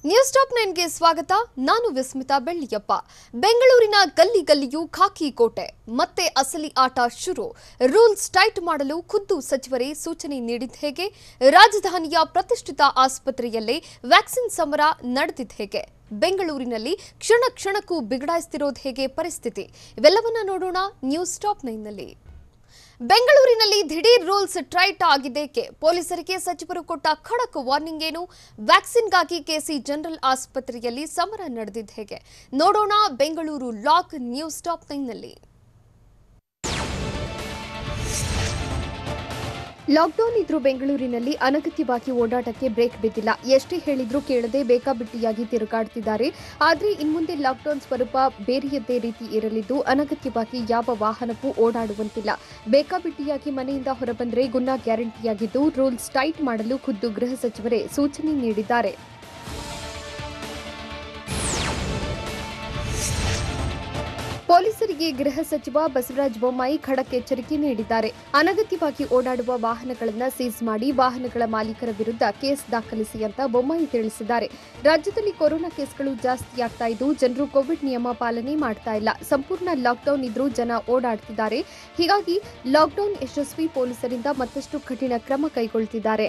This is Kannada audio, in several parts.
ನ್ಯೂಸ್ ಟಾಪ್ 9 ಗೆ ಸ್ವಾಗತ. ನಾನು ವಿಸ್ಮಿತಾ ಬೆಳ್ಳಿಯಪ್ಪ. ಬೆಂಗಳೂರಿನ ಗಲ್ಲಿ ಗಲ್ಲಿಯೂ ಖಾಕಿ ಕೋಟೆ. ಮತ್ತೆ ಅಸಲಿ ಆಟ ಶುರು. ರೂಲ್ಸ್ ಟೈಟ್ ಮಾಡಲು ಖುದ್ದು ಸಚಿವರೇ ಸೂಚನೆ ನೀಡಿದ ಹೇಗೆ? ರಾಜಧಾನಿಯ ಪ್ರತಿಷ್ಠಿತ ಆಸ್ಪತ್ರೆಯಲ್ಲೇ ವ್ಯಾಕ್ಸಿನ್ ಸಮರ ನಡೆದಿದ್ದ ಹೇಗೆ? ಬೆಂಗಳೂರಿನಲ್ಲಿ ಕ್ಷಣ ಕ್ಷಣಕ್ಕೂ ಬಿಗಡಾಯಿಸುತ್ತಿರೋದು ಹೇಗೆ ಪರಿಸ್ಥಿತಿ? ಇವೆಲ್ಲವನ್ನ ನೋಡೋಣ ನ್ಯೂಸ್ ಟಾಪ್ 9 ನಲ್ಲಿ. ಬೆಂಗಳೂರಿನಲ್ಲಿ ದಿಢೀರ್ ರೂಲ್ಸ್ ಟೈಟ್ ಆಗಿದ್ದೇಕೆ? ಪೊಲೀಸರಿಗೆ ಸಚಿವರು ಕೊಟ್ಟ ಖಡಕ್ ವಾರ್ನಿಂಗ್ ಏನು? ವ್ಯಾಕ್ಸಿನ್ಗಾಗಿ ಕೆಸಿ ಜನರಲ್ ಆಸ್ಪತ್ರೆಯಲ್ಲಿ ಸಮರ ನಡೆದಿದ್ದ ಹೇಗೆ? ನೋಡೋಣ ಬೆಂಗಳೂರು ಲಾಕ್ ನ್ಯೂಸ್ ಟಾಪ್ 9 ನಲ್ಲಿ. ಲಾಕ್ಡೌನ್ ಇದ್ರೂ ಬೆಂಗಳೂರಿನಲ್ಲಿ ಅನಗತ್ಯವಾಗಿ ಓಡಾಟಕ್ಕೆ ಬ್ರೇಕ್ ಬಿದ್ದಿಲ್ಲ. ಎಷ್ಟೇ ಹೇಳಿದ್ರೂ ಕೇಳದೆ ಬೇಕಾಬಿಟ್ಟಿಯಾಗಿ ತಿರುಗಾಡ್ತಿದ್ದಾರೆ. ಆದರೆ ಇನ್ಮುಂದೆ ಲಾಕ್ಡೌನ್ ಸ್ವರೂಪ ಬೇರೆಯದ್ದೇ ರೀತಿ ಇರಲಿದ್ದು ಅನಗತ್ಯವಾಗಿ ಯಾವ ವಾಹನವೂ ಓಡಾಡುವಂತಿಲ್ಲ. ಬೇಕಾಬಿಟ್ಟಿಯಾಗಿ ಮನೆಯಿಂದ ಹೊರಬಂದರೆ ಗುನ್ನ ಗ್ಯಾರಂಟಿಯಾಗಿದ್ದು ರೂಲ್ಸ್ ಟೈಟ್ ಮಾಡಲು ಖುದ್ದು ಗೃಹ ಸಚಿವರೇ ಸೂಚನೆ ನೀಡಿದ್ದಾರೆ. ಪೊಲೀಸರಿಗೆ ಗೃಹ ಸಚಿವ ಬಸವರಾಜ ಬೊಮ್ಮಾಯಿ ಖಡಕ್ ಎಚ್ಚರಿಕೆ ನೀಡಿದ್ದಾರೆ. ಅನಗತ್ಯವಾಗಿ ಓಡಾಡುವ ವಾಹನಗಳನ್ನು ಸೀಸ್ ಮಾಡಿ ವಾಹನಗಳ ಮಾಲೀಕರ ವಿರುದ್ಧ ಕೇಸ್ ದಾಖಲಿಸಿ ಅಂತ ಬೊಮ್ಮಾಯಿ ತಿಳಿಸಿದ್ದಾರೆ. ರಾಜ್ಯದಲ್ಲಿ ಕೊರೋನಾ ಕೇಸ್ಗಳು ಜಾಸ್ತಿಯಾಗ್ತಾ ಇದ್ದು ಜನರು ಕೋವಿಡ್ ನಿಯಮ ಪಾಲನೆ ಮಾಡ್ತಾ ಇಲ್ಲ. ಸಂಪೂರ್ಣ ಲಾಕ್ಡೌನ್ ಇದ್ರೂ ಜನ ಓಡಾಡ್ತಿದ್ದಾರೆ. ಹೀಗಾಗಿ ಲಾಕ್ಡೌನ್ ಯಶಸ್ವಿ, ಪೊಲೀಸರಿಂದ ಮತ್ತಷ್ಟು ಕಠಿಣ ಕ್ರಮ ಕೈಗೊಳ್ಳುತ್ತಿದ್ದಾರೆ.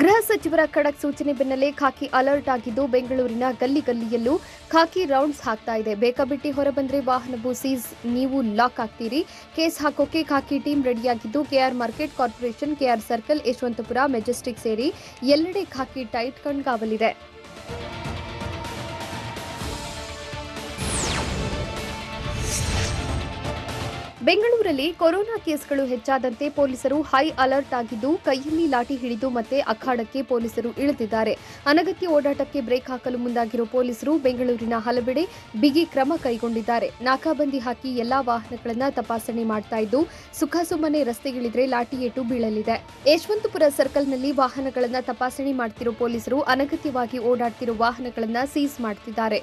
ಗೃಹ ಸಚಿವರ ಖಡಕ್ ಸೂಚನೆ ಬೆನ್ನಲ್ಲೇ ಖಾಕಿ ಅಲರ್ಟ್ ಆಗಿದ್ದು ಬೆಂಗಳೂರಿನ ಗಲ್ಲಿ ಗಲ್ಲಿಯಲ್ಲೂ ಖಾಕಿ ರೌಂಡ್ಸ್ ಹಾಕ್ತಾ ಇದೆ. ಬೇಕಾಬಿಟ್ಟಿ ಹೊರಬಂದ್ರೆ ವಾಹನವು ಸೀಸ್, ನೀವು ಲಾಕ್ ಆಗ್ತೀರಿ. ಕೇಸ್ ಹಾಕೋಕೆ ಖಾಕಿ ಟೀಮ್ ರೆಡಿಯಾಗಿದ್ದು KR market, corporation, KR circle, Yeshwanthpur, majestic ಸೇರಿ ಎಲ್ಲೆಡೆ ಖಾಕಿ ಟೈಟ್ ಕಣ್ಗಾವಲಿದೆ. ಬೆಂಗಳೂರಲ್ಲಿ ಕೊರೋನಾ ಕೇಸ್ಗಳು ಹೆಚ್ಚಾದಂತೆ ಪೊಲೀಸರು ಹೈ ಅಲರ್ಟ್ ಆಗಿದ್ದು ಕೈಯಲ್ಲಿ ಲಾಠಿ ಹಿಡಿದು ಮತ್ತೆ ಅಖಾಡಕ್ಕೆ ಪೊಲೀಸರು ಇಳಿದಿದ್ದಾರೆ. ಅನಗತ್ಯ ಓಡಾಟಕ್ಕೆ ಬ್ರೇಕ್ ಹಾಕಲು ಮುಂದಾಗಿರುವ ಪೊಲೀಸರು ಬೆಂಗಳೂರಿನ ಹಲವೆಡೆ ಬಿಗಿ ಕ್ರಮ ಕೈಗೊಂಡಿದ್ದಾರೆ. ನಾಕಾಬಂದಿ ಹಾಕಿ ಎಲ್ಲಾ ವಾಹನಗಳನ್ನು ತಪಾಸಣೆ ಮಾಡ್ತಾ ಇದ್ದು ಸುಖಾಸುಮ್ಮನೆ ರಸ್ತೆಗಿಳಿದ್ರೆ ಲಾಠಿ ಏಟು ಬೀಳಲಿದೆ. ಯಶವಂತಪುರ ಸರ್ಕಲ್ನಲ್ಲಿ ವಾಹನಗಳನ್ನು ತಪಾಸಣೆ ಮಾಡ್ತಿರೋ ಪೊಲೀಸರು ಅನಗತ್ಯವಾಗಿ ಓಡಾಡ್ತಿರೋ ವಾಹನಗಳನ್ನು ಸೀಸ್ ಮಾಡ್ತಿದ್ದಾರೆ.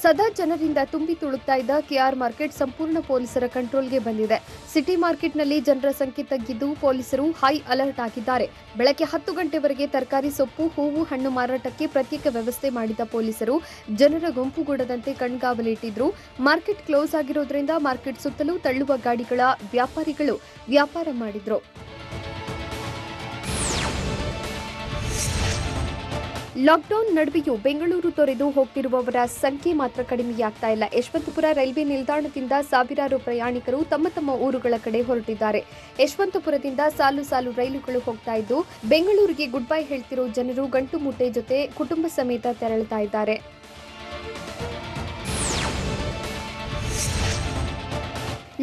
ಸದಾ ಜನರಿಂದ ತುಂಬಿ ತುಳುಕ್ತಾ ಇದ್ದ ಕೆಆರ್ ಮಾರ್ಕೆಟ್ ಸಂಪೂರ್ಣ ಪೊಲೀಸರ ಕಂಟ್ರೋಲ್ಗೆ ಬಂದಿದೆ. ಸಿಟಿ ಮಾರ್ಕೆಟ್ನಲ್ಲಿ ಜನರ ಸಂಖ್ಯೆ ತಗ್ಗಿದ್ದು ಪೊಲೀಸರು ಹೈ ಅಲರ್ಟ್ ಆಗಿದ್ದಾರೆ. ಬೆಳಗ್ಗೆ 10 ಗಂಟೆವರೆಗೆ ತರಕಾರಿ, ಸೊಪ್ಪು, ಹೂವು, ಹಣ್ಣು ಮಾರಾಟಕ್ಕೆ ಪ್ರತ್ಯೇಕ ವ್ಯವಸ್ಥೆ ಮಾಡಿದ ಪೊಲೀಸರು ಜನರ ಗುಂಪುಗೂಡದಂತೆ ಕಣ್ಗಾವಲಿಟ್ಟಿದ್ರು. ಮಾರ್ಕೆಟ್ ಕ್ಲೋಸ್ ಆಗಿರೋದ್ರಿಂದ ಮಾರ್ಕೆಟ್ ಸುತ್ತಲೂ ತಳ್ಳುವ ಗಾಡಿಗಳ ವ್ಯಾಪಾರಿಗಳು ವ್ಯಾಪಾರ ಮಾಡಿದ್ರು. ಲಾಕ್ಡೌನ್ ನಡುವೆಯೂ ಬೆಂಗಳೂರು ತೊರೆದು ಹೋಗ್ತಿರುವವರ ಸಂಖ್ಯೆ ಮಾತ್ರ ಕಡಿಮೆಯಾಗ್ತಾ ಇಲ್ಲ. ಯಶವಂತಪುರ ರೈಲ್ವೆ ನಿಲ್ದಾಣದಿಂದ ಸಾವಿರಾರು ಪ್ರಯಾಣಿಕರು ತಮ್ಮ ತಮ್ಮ ಊರುಗಳ ಕಡೆ ಹೊರಟಿದ್ದಾರೆ. ಯಶವಂತಪುರದಿಂದ ಸಾಲು ಸಾಲು ರೈಲುಗಳು ಹೋಗ್ತಾ ಇದ್ದು ಬೆಂಗಳೂರಿಗೆ ಗುಡ್ ಬೈ ಹೇಳ್ತಿರೋ ಜನರು ಗಂಟು ಮೂಟೆ ಜೊತೆ ಕುಟುಂಬ ಸಮೇತ ತೆರಳುತ್ತಾ ಇದ್ದಾರೆ.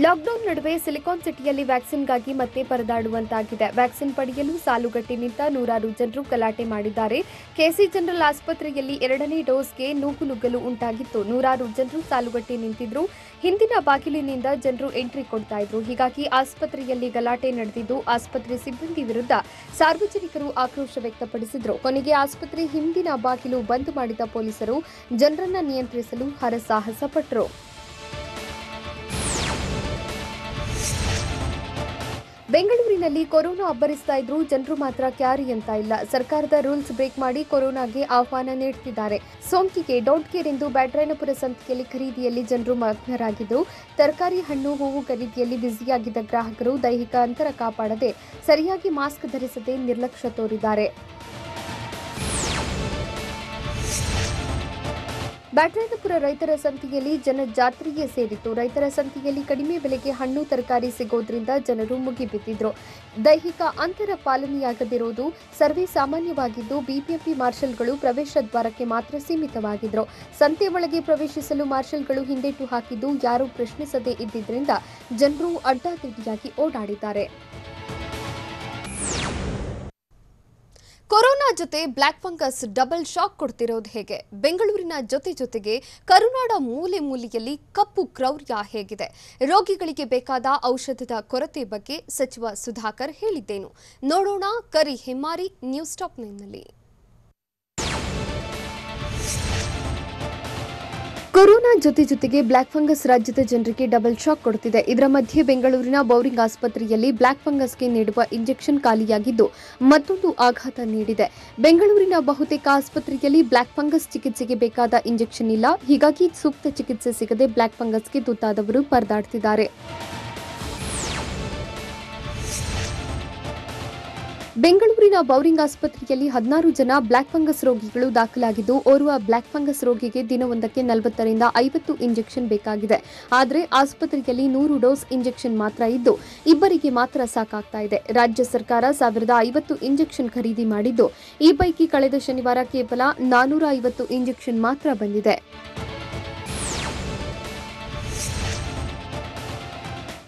ಲಾಕ್ಡೌನ್ ನಡುವೆ ಸಿಲಿಕಾನ್ ಸಿಟಿಯಲ್ಲಿ ವ್ಯಾಕ್ಸಿನ್ಗಾಗಿ ಮತ್ತೆ ಪರದಾಡುವಂತಾಗಿದೆ. ವ್ಯಾಕ್ಸಿನ್ ಪಡೆಯಲು ಸಾಲುಗಟ್ಟಿ ನಿಂತ ನೂರಾರು ಜನರು ಗಲಾಟೆ ಮಾಡಿದ್ದಾರೆ. ಕೆಸಿ ಜನರಲ್ ಆಸ್ಪತ್ರೆಯಲ್ಲಿ 2ನೇ ಡೋಸ್ಗೆ ನೂಕುನುಗ್ಗಲು ಉಂಟಾಗಿತ್ತು. ನೂರಾರು ಜನರು ಸಾಲುಗಟ್ಟಿ ನಿಂತಿದ್ರು. ಹಿಂದಿನ ಬಾಗಿಲಿನಿಂದ ಜನರು ಎಂಟ್ರಿ ಕೊಡ್ತಾ ಇದ್ರು. ಹೀಗಾಗಿ ಆಸ್ಪತ್ರೆಯಲ್ಲಿ ಗಲಾಟೆ ನಡೆದಿದ್ದು ಆಸ್ಪತ್ರೆ ಸಿಬ್ಬಂದಿ ವಿರುದ್ಧ ಸಾರ್ವಜನಿಕರು ಆಕ್ರೋಶ ವ್ಯಕ್ತಪಡಿಸಿದ್ರು. ಕೊನೆಗೆ ಆಸ್ಪತ್ರೆ ಹಿಂದಿನ ಬಾಗಿಲು ಬಂದ್ ಮಾಡಿದ ಪೊಲೀಸರು ಜನರನ್ನ ನಿಯಂತ್ರಿಸಲು ಹರಸಾಹಸ ಪಟ್ಟರು. ಬೆಂಗಳೂರಿನಲ್ಲಿ ಕೊರೋನಾ ಅಬ್ಬರಿಸ್ತಾ ಇದ್ರೂ ಜನರು ಮಾತ್ರ ಕ್ಯಾರಿ ಅಂತ ಇಲ್ಲ. ಸರ್ಕಾರದ ರೂಲ್ಸ್ ಬ್ರೇಕ್ ಮಾಡಿ ಕೊರೋನಾಗೆ ಆಹ್ವಾನ ನೀಡುತ್ತಿದ್ದಾರೆ. ಸೋಂಕಿಗೆ ಡೋಂಟ್ ಕೇರ್ ಎಂದು ಬ್ಯಾಟರಾಯನಪುರ ಸಂತೆಯಲ್ಲಿ ಖರೀದಿಯಲ್ಲಿ ಜನರು ಮಗ್ನರಾಗಿದ್ದರು. ತರಕಾರಿ, ಹಣ್ಣು, ಹೂವು ಖರೀದಿಯಲ್ಲಿ ಬ್ಯುಸಿಯಾಗಿದ್ದ ಗ್ರಾಹಕರು ದೈಹಿಕ ಅಂತರ ಕಾಪಾಡದೆ ಸರಿಯಾಗಿ ಮಾಸ್ಕ್ ಧರಿಸದೆ ನಿರ್ಲಕ್ಷ್ಯ ತೋರಿದ್ದಾರೆ. ಬ್ಯಾಟರಾಯನಪುರ ರೈತರ ಸಂತೆಯಲ್ಲಿ ಜನ ಜಾತ್ರೆಯೇ ಸೇರಿತ್ತು. ರೈತರ ಸಂತೆಯಲ್ಲಿ ಕಡಿಮೆ ಬೆಲೆಗೆ ಹಣ್ಣು ತರಕಾರಿ ಸಿಗೋದ್ರಿಂದ ಜನರು ಮುಗಿಬಿದ್ದಿದ್ರು. ದೈಹಿಕ ಅಂತರ ಪಾಲನೆಯಾಗದಿರುವುದು ಸರ್ವೇ ಸಾಮಾನ್ಯವಾಗಿದ್ದು ಬಿಬಿಎಂಪಿ ಮಾರ್ಷಲ್ಗಳು ಪ್ರವೇಶ ದ್ವಾರಕ್ಕೆ ಮಾತ್ರ ಸೀಮಿತವಾಗಿದ್ರು. ಸಂತೆ ಒಳಗೆ ಪ್ರವೇಶಿಸಲು ಮಾರ್ಷಲ್ಗಳು ಹಿಂದೇಟು ಹಾಕಿದ್ದು ಯಾರೂ ಪ್ರಶ್ನಿಸದೇ ಇದ್ದಿದ್ದರಿಂದ ಜನರು ಅಡ್ಡಾದಿಡ್ಡಿಯಾಗಿ ಓಡಾಡಿದ್ದಾರೆ. ಕೊರೋನಾ ಜೊತೆ ಬ್ಲ್ಯಾಕ್ ಫಂಗಸ್ ಡಬಲ್ ಶಾಕ್ ಕೊಡ್ತಿರೋದು ಹೇಗೆ? ಬೆಂಗಳೂರಿನ ಜೊತೆಗೆ ಕರುನಾಡ ಮೂಲೆ ಮೂಲೆಯಲ್ಲಿ ಕಪ್ಪು ಕ್ರೌರ್ಯ ಹೇಗಿದೆ? ರೋಗಿಗಳಿಗೆ ಬೇಕಾದ ಔಷಧದ ಕೊರತೆ ಬಗ್ಗೆ ಸಚಿವ ಸುಧಾಕರ್ ಹೇಳಿದ್ದೇನು? ನೋಡೋಣ ಕರಿ ಹೆಮ್ಮಾರಿ ನ್ಯೂಸ್ ಟಾಪ್ 9 ನಲ್ಲಿ. ಕೊರೋನಾ ಜೊತೆಗೆ ಬ್ಲಾಕ್ ಫಂಗಸ್ ರಾಜ್ಯದ ಜನರಿಗೆ ಡಬಲ್ ಶಾಕ್ ಕೊಡುತ್ತಿದೆ. ಇದರ ಮಧ್ಯೆ ಬೆಂಗಳೂರಿನ ಬೌರಿಂಗ್ ಆಸ್ಪತ್ರೆಯಲ್ಲಿ ಬ್ಲಾಕ್ ಫಂಗಸ್ಗೆ ನೀಡುವ ಇಂಜೆಕ್ಷನ್ ಖಾಲಿಯಾಗಿದ್ದು ಮತ್ತೊಂದು ಆಘಾತ ನೀಡಿದೆ. ಬೆಂಗಳೂರಿನ ಬಹುತೇಕ ಆಸ್ಪತ್ರೆಯಲ್ಲಿ ಬ್ಲಾಕ್ ಫಂಗಸ್ ಚಿಕಿತ್ಸೆಗೆ ಬೇಕಾದ ಇಂಜೆಕ್ಷನ್ ಇಲ್ಲ. ಹೀಗಾಗಿ ಸೂಕ್ತ ಚಿಕಿತ್ಸೆ ಸಿಗದೆ ಬ್ಲಾಕ್ ಫಂಗಸ್ಗೆ ತುತ್ತಾದವರು ಪರದಾಡ್ತಿದ್ದಾರೆ. ಬೆಂಗಳೂರಿನ ಬೌರಿಂಗ್ ಆಸ್ಪತ್ರೆಯಲ್ಲಿ 16 ಜನ ಬ್ಲಾಕ್ ಫಂಗಸ್ ರೋಗಿಗಳು ದಾಖಲಾಗಿದ್ದು, ಓರ್ವ ಬ್ಲಾಕ್ ಫಂಗಸ್ ರೋಗಿಗೆ ದಿನವೊಂದಕ್ಕೆ 40 ರಿಂದ 50 ಇಂಜೆಕ್ಷನ್ ಬೇಕಾಗಿದೆ. ಆದರೆ ಆಸ್ಪತ್ರೆಯಲ್ಲಿ 100 ಡೋಸ್ ಇಂಜೆಕ್ಷನ್ ಮಾತ್ರ ಇದ್ದು, ಇಬ್ಬರಿಗೆ ಮಾತ್ರ ಸಾಕಾಗ್ತಾ ಇದೆ. ರಾಜ್ಯ ಸರ್ಕಾರ 1050 ಇಂಜೆಕ್ಷನ್ ಖರೀದಿ ಮಾಡಿದ್ದು, ಈ ಪೈಕಿ ಕಳೆದ ಶನಿವಾರ ಕೇವಲ 450 ಇಂಜೆಕ್ಷನ್ ಮಾತ್ರ ಬಂದಿದೆ.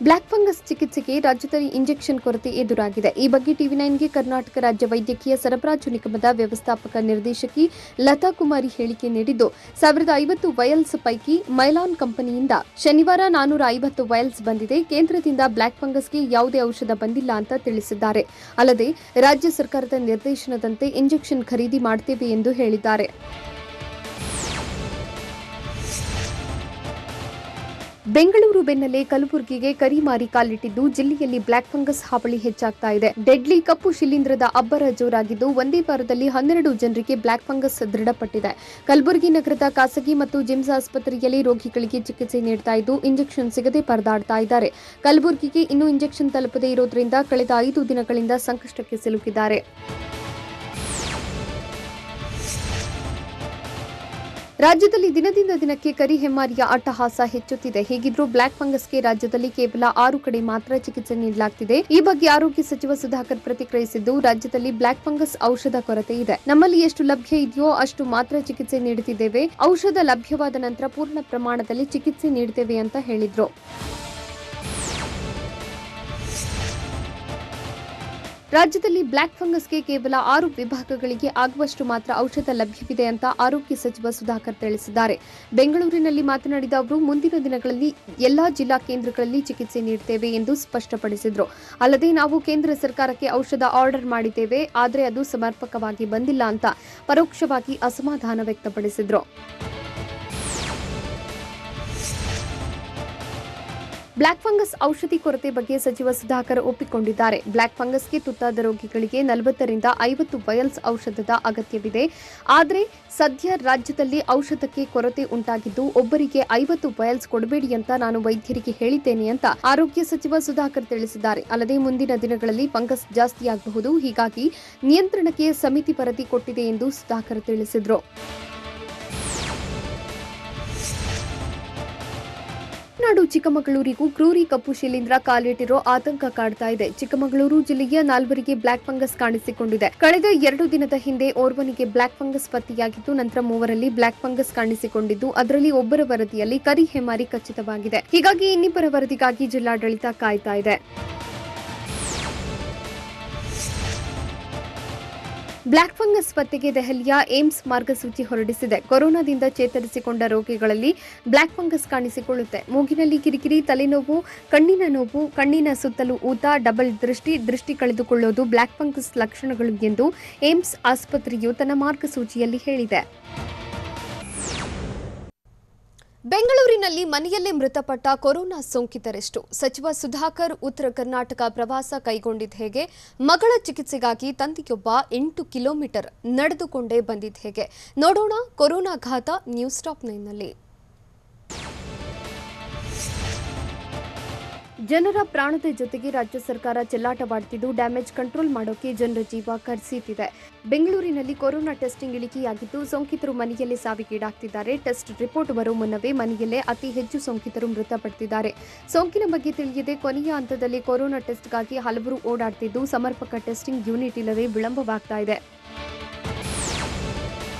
ಬ್ಲಾಕ್ ಫಂಗಸ್ ಚಿಕಿತ್ಸೆಗೆ ರಾಜ್ಯದಲ್ಲಿ ಇಂಜೆಕ್ಷನ್ ಕೊರತೆ ಎದುರಾಗಿದೆ. ಈ ಬಗ್ಗೆ ಟಿವಿ9ಗೆ ಕರ್ನಾಟಕ ರಾಜ್ಯ ವೈದ್ಯಕೀಯ ಸರಬರಾಜು ನಿಗಮದ ವ್ಯವಸ್ಥಾಪಕ ನಿರ್ದೇಶಕಿ ಲತಾ ಕುಮಾರಿ ಹೇಳಿಕೆ ನೀಡಿದ್ದು, 1050 ವಯಲ್ಸ್ ಪೈಕಿ ಮೈಲಾನ್ ಕಂಪನಿಯಿಂದ ಶನಿವಾರ 450 ವಯಲ್ಸ್ ಬಂದಿದೆ. ಕೇಂದ್ರದಿಂದ ಬ್ಲಾಕ್ ಫಂಗಸ್ಗೆ ಯಾವುದೇ ಔಷಧ ಬಂದಿಲ್ಲ ಅಂತ ತಿಳಿಸಿದ್ದಾರೆ. ಅಲ್ಲದೆ ರಾಜ್ಯ ಸರ್ಕಾರದ ನಿರ್ದೇಶನದಂತೆ ಇಂಜೆಕ್ಷನ್ ಖರೀದಿ ಮಾಡುತ್ತೇವೆ ಎಂದು ಹೇಳಿದ್ದಾರೆ. ಬೆಂಗಳೂರು ಬೆನ್ನಲ್ಲೇ ಕಲಬುರಗಿಗೆ ಕರಿಮಾರಿ ಕಾಲಿಟ್ಟಿದ್ದು, ಜಿಲ್ಲೆಯಲ್ಲಿ ಬ್ಲಾಕ್ ಫಂಗಸ್ ಹಾವಳಿ ಹೆಚ್ಚಾಗ್ತಾ ಇದೆ. ಡೆಡ್ಲಿ ಕಪ್ಪು ಶಿಲೀಂಧ್ರದ ಅಬ್ಬರ ಜೋರಾಗಿದ್ದು, ಒಂದೇ ವಾರದಲ್ಲಿ 12 ಜನರಿಗೆ ಬ್ಲಾಕ್ ಫಂಗಸ್ ದೃಢಪಟ್ಟಿದೆ. ಕಲಬುರಗಿ ನಗರದ ಖಾಸಗಿ ಮತ್ತು ಜಿಮ್ಸ್ ಆಸ್ಪತ್ರೆಯಲ್ಲಿ ರೋಗಿಗಳಿಗೆ ಚಿಕಿತ್ಸೆ ನೀಡ್ತಾ ಇದ್ದು, ಇಂಜೆಕ್ಷನ್ ಸಿಗದೆ ಪರದಾಡ್ತಾ ಇದ್ದಾರೆ. ಕಲಬುರಗಿಗೆ ಇನ್ನೂ ಇಂಜೆಕ್ಷನ್ ತಲುಪದೇ ಇರೋದ್ರಿಂದ ಕಳೆದ 5 ದಿನಗಳಿಂದ ಸಂಕಷ್ಟಕ್ಕೆ ಸಿಲುಕಿದ್ದಾರೆ. ರಾಜ್ಯದಲ್ಲಿ ದಿನದಿಂದ ದಿನಕ್ಕೆ ಕರಿ ಹೆಮ್ಮಾರಿಯ ಅಟ್ಟಹಾಸ ಹೆಚ್ಚುತ್ತಿದೆ. ಹೀಗಿದ್ರೂ ಬ್ಲಾಕ್ ಫಂಗಸ್ಗೆ ರಾಜ್ಯದಲ್ಲಿ ಕೇವಲ 6 ಕಡೆ ಮಾತ್ರ ಚಿಕಿತ್ಸೆ ನೀಡಲಾಗ್ತಿದೆ. ಈ ಬಗ್ಗೆ ಆರೋಗ್ಯ ಸಚಿವ ಸುಧಾಕರ್ ಪ್ರತಿಕ್ರಿಯಿಸಿದ್ದು, ರಾಜ್ಯದಲ್ಲಿ ಬ್ಲಾಕ್ ಫಂಗಸ್ ಔಷಧ ಕೊರತೆ ಇದೆ. ನಮ್ಮಲ್ಲಿ ಎಷ್ಟು ಲಭ್ಯ ಇದೆಯೋ ಅಷ್ಟು ಮಾತ್ರ ಚಿಕಿತ್ಸೆ ನೀಡುತ್ತಿದ್ದೇವೆ. ಔಷಧ ಲಭ್ಯವಾದ ನಂತರ ಪೂರ್ಣ ಪ್ರಮಾಣದಲ್ಲಿ ಚಿಕಿತ್ಸೆ ನೀಡುತ್ತೇವೆ ಅಂತ ಹೇಳಿದ್ರು. ರಾಜ್ಯದಲ್ಲಿ ಬ್ಲಾಕ್ ಫಂಗಸ್ಗೆ ಕೇವಲ 6 ವಿಭಾಗಗಳಿಗೆ ಆಗುವಷ್ಟು ಮಾತ್ರ ಔಷಧ ಲಭ್ಯವಿದೆ ಅಂತ ಆರೋಗ್ಯ ಸಚಿವ ಸುಧಾಕರ್ ತಿಳಿಸಿದ್ದಾರೆ. ಬೆಂಗಳೂರಿನಲ್ಲಿ ಮಾತನಾಡಿದ ಅವರು, ಮುಂದಿನ ದಿನಗಳಲ್ಲಿ ಎಲ್ಲಾ ಜಿಲ್ಲಾ ಕೇಂದ್ರಗಳಲ್ಲಿ ಚಿಕಿತ್ಸೆ ನೀಡುತ್ತೇವೆ ಎಂದು ಸ್ಪಷ್ಟಪಡಿಸಿದರು. ಅಲ್ಲದೆ ನಾವು ಕೇಂದ್ರ ಸರ್ಕಾರಕ್ಕೆ ಔಷಧ ಆರ್ಡರ್ ಮಾಡಿದ್ದೇವೆ, ಆದರೆ ಅದು ಸಮರ್ಪಕವಾಗಿ ಬಂದಿಲ್ಲ ಅಂತ ಪರೋಕ್ಷವಾಗಿ ಅಸಮಾಧಾನ ವ್ಯಕ್ತಪಡಿಸಿದರು. ಬ್ಲಾಕ್ ಫಂಗಸ್ ಔಷಧಿ ಕೊರತೆ ಬಗ್ಗೆ ಸಚಿವ ಸುಧಾಕರ್ ಒಪ್ಪಿಕೊಂಡಿದ್ದಾರೆ. ಬ್ಲಾಕ್ ಫಂಗಸ್ಗೆ ತುತ್ತಾದ ರೋಗಿಗಳಿಗೆ 40 ರಿಂದ 50 ವಯಲ್ಸ್ ಔಷಧದ ಅಗತ್ಯವಿದೆ. ಆದರೆ ಸದ್ಯ ರಾಜ್ಯದಲ್ಲಿ ಔಷಧಕ್ಕೆ ಕೊರತೆ ಉಂಟಾಗಿದ್ದು, ಒಬ್ಬರಿಗೆ 50 ವಯಲ್ಸ್ ಕೊಡಬೇಡಿ ಅಂತ ನಾನು ವೈದ್ಯರಿಗೆ ಹೇಳಿದ್ದೇನೆ ಅಂತ ಆರೋಗ್ಯ ಸಚಿವ ಸುಧಾಕರ್ ತಿಳಿಸಿದ್ದಾರೆ. ಅಲ್ಲದೆ ಮುಂದಿನ ದಿನಗಳಲ್ಲಿ ಫಂಗಸ್ ಜಾಸ್ತಿಯಾಗಬಹುದು, ಹೀಗಾಗಿ ನಿಯಂತ್ರಣಕ್ಕೆ ಸಮಿತಿ ವರದಿ ಕೊಟ್ಟಿದೆ ಎಂದು ಸುಧಾಕರ್ ತಿಳಿಸಿದರು. ಮಲೆನಾಡು ಚಿಕ್ಕಮಗಳೂರಿಗೂ ಕ್ರೂರಿ ಕಪ್ಪು ಶಿಲೀಂಧ್ರ ಕಾಲಿಟ್ಟಿರೋ ಆತಂಕ ಕಾಡ್ತಾ ಇದೆ. ಚಿಕ್ಕಮಗಳೂರು ಜಿಲ್ಲೆಯ 4 ಬ್ಲಾಕ್ ಫಂಗಸ್ ಕಾಣಿಸಿಕೊಂಡಿದೆ. ಕಳೆದ 2 ದಿನದ ಹಿಂದೆ ಓರ್ವನಿಗೆ ಬ್ಲಾಕ್ ಫಂಗಸ್ ಪತ್ತೆಯಾಗಿದ್ದು, ನಂತರ 3ರಲ್ಲಿ ಬ್ಲಾಕ್ ಫಂಗಸ್ ಕಾಣಿಸಿಕೊಂಡಿದ್ದು, ಅದರಲ್ಲಿ ಒಬ್ಬರ ವರದಿಯಲ್ಲಿ ಕರಿ ಹೆಮ್ಮಾರಿ ಖಚಿತವಾಗಿದೆ. ಹೀಗಾಗಿ ಇನ್ನಿಬ್ಬರ ವರದಿಗಾಗಿ ಜಿಲ್ಲಾಡಳಿತ ಕಾಯ್ತಾ ಇದೆ. ಬ್ಲಾಕ್ ಫಂಗಸ್ ಪತ್ತೆಗೆ ದೆಹಲಿಯ ಏಮ್ಸ್ ಮಾರ್ಗಸೂಚಿ ಹೊರಡಿಸಿದೆ. ಕೊರೋನಾದಿಂದ ಚೇತರಿಸಿಕೊಂಡ ರೋಗಿಗಳಲ್ಲಿ ಬ್ಲಾಕ್ ಫಂಗಸ್ ಕಾಣಿಸಿಕೊಳ್ಳುತ್ತೆ. ಮೂಗಿನಲ್ಲಿ ಕಿರಿಕಿರಿ, ತಲೆನೋವು, ಕಣ್ಣಿನ ನೋವು, ಕಣ್ಣಿನ ಸುತ್ತಲೂ ಊತ, ಡಬಲ್ ದೃಷ್ಟಿ ಕಳೆದುಕೊಳ್ಳುವುದು ಬ್ಲಾಕ್ ಫಂಗಸ್ ಲಕ್ಷಣಗಳು ಎಂದು ಏಮ್ಸ್ ಆಸ್ಪತ್ರೆಯು ತನ್ನ ಮಾರ್ಗಸೂಚಿಯಲ್ಲಿ ಹೇಳಿದೆ. ಬೆಂಗಳೂರಿನಲ್ಲಿ ಮನೆಯಲ್ಲೇ ಮೃತಪಟ್ಟ ಕೊರೋನಾ ಸೋಂಕಿತರೆಷ್ಟು? ಸಚಿವ ಸುಧಾಕರ್ ಉತ್ತರ ಕರ್ನಾಟಕ ಪ್ರವಾಸ ಕೈಗೊಂಡಿದ್ದ ಹೇಗೆ? ಮಗಳ ಚಿಕಿತ್ಸೆಗಾಗಿ ತಂದೆಯೊಬ್ಬ 8 ಕಿಲೋಮೀಟರ್ ನಡೆದುಕೊಂಡೇ ಬಂದಿದ್ದ ಹೇಗೆ? ನೋಡೋಣ ಕೊರೋನಾ ಘಾತ ನ್ಯೂಸ್ ಟಾಪ್ 9ನಲ್ಲಿ. ಜನರ ಪ್ರಾಣದ ಜೊತೆಗೆ ರಾಜ್ಯ ಸರ್ಕಾರ ಚೆಲ್ಲಾಟವಾಡುತ್ತಿದ್ದು, ಡ್ಯಾಮೇಜ್ ಕಂಟ್ರೋಲ್ ಮಾಡೋಕೆ ಜನರ ಜೀವ ಕರೆಸಿತಿದೆ. ಬೆಂಗಳೂರಿನಲ್ಲಿ ಕೊರೋನಾ ಟೆಸ್ಟಿಂಗ್ ಇಳಿಕೆಯಾಗಿದ್ದು, ಸೋಂಕಿತರು ಮನೆಯಲ್ಲೇ ಸಾವಿಗೀಡಾಗ್ತಿದ್ದಾರೆ. ಟೆಸ್ಟ್ ರಿಪೋರ್ಟ್ ಬರೋ ಮುನ್ನವೇ ಮನೆಯಲ್ಲೇ ಅತಿ ಹೆಚ್ಚು ಸೋಂಕಿತರು ಮೃತಪಡ್ತಿದ್ದಾರೆ. ಸೋಂಕಿನ ಬಗ್ಗೆ ತಿಳಿಯದೆ ಕೊನೆಯ ಹಂತದಲ್ಲಿ ಕೊರೋನಾ ಟೆಸ್ಟ್ಗಾಗಿ ಹಲವರು ಓಡಾಡ್ತಿದ್ದು, ಸಮರ್ಪಕ ಟೆಸ್ಟಿಂಗ್ ಯೂನಿಟ್ ಇಲ್ಲದೆ ವಿಳಂಬವಾಗ್ತಾ ಇದೆ.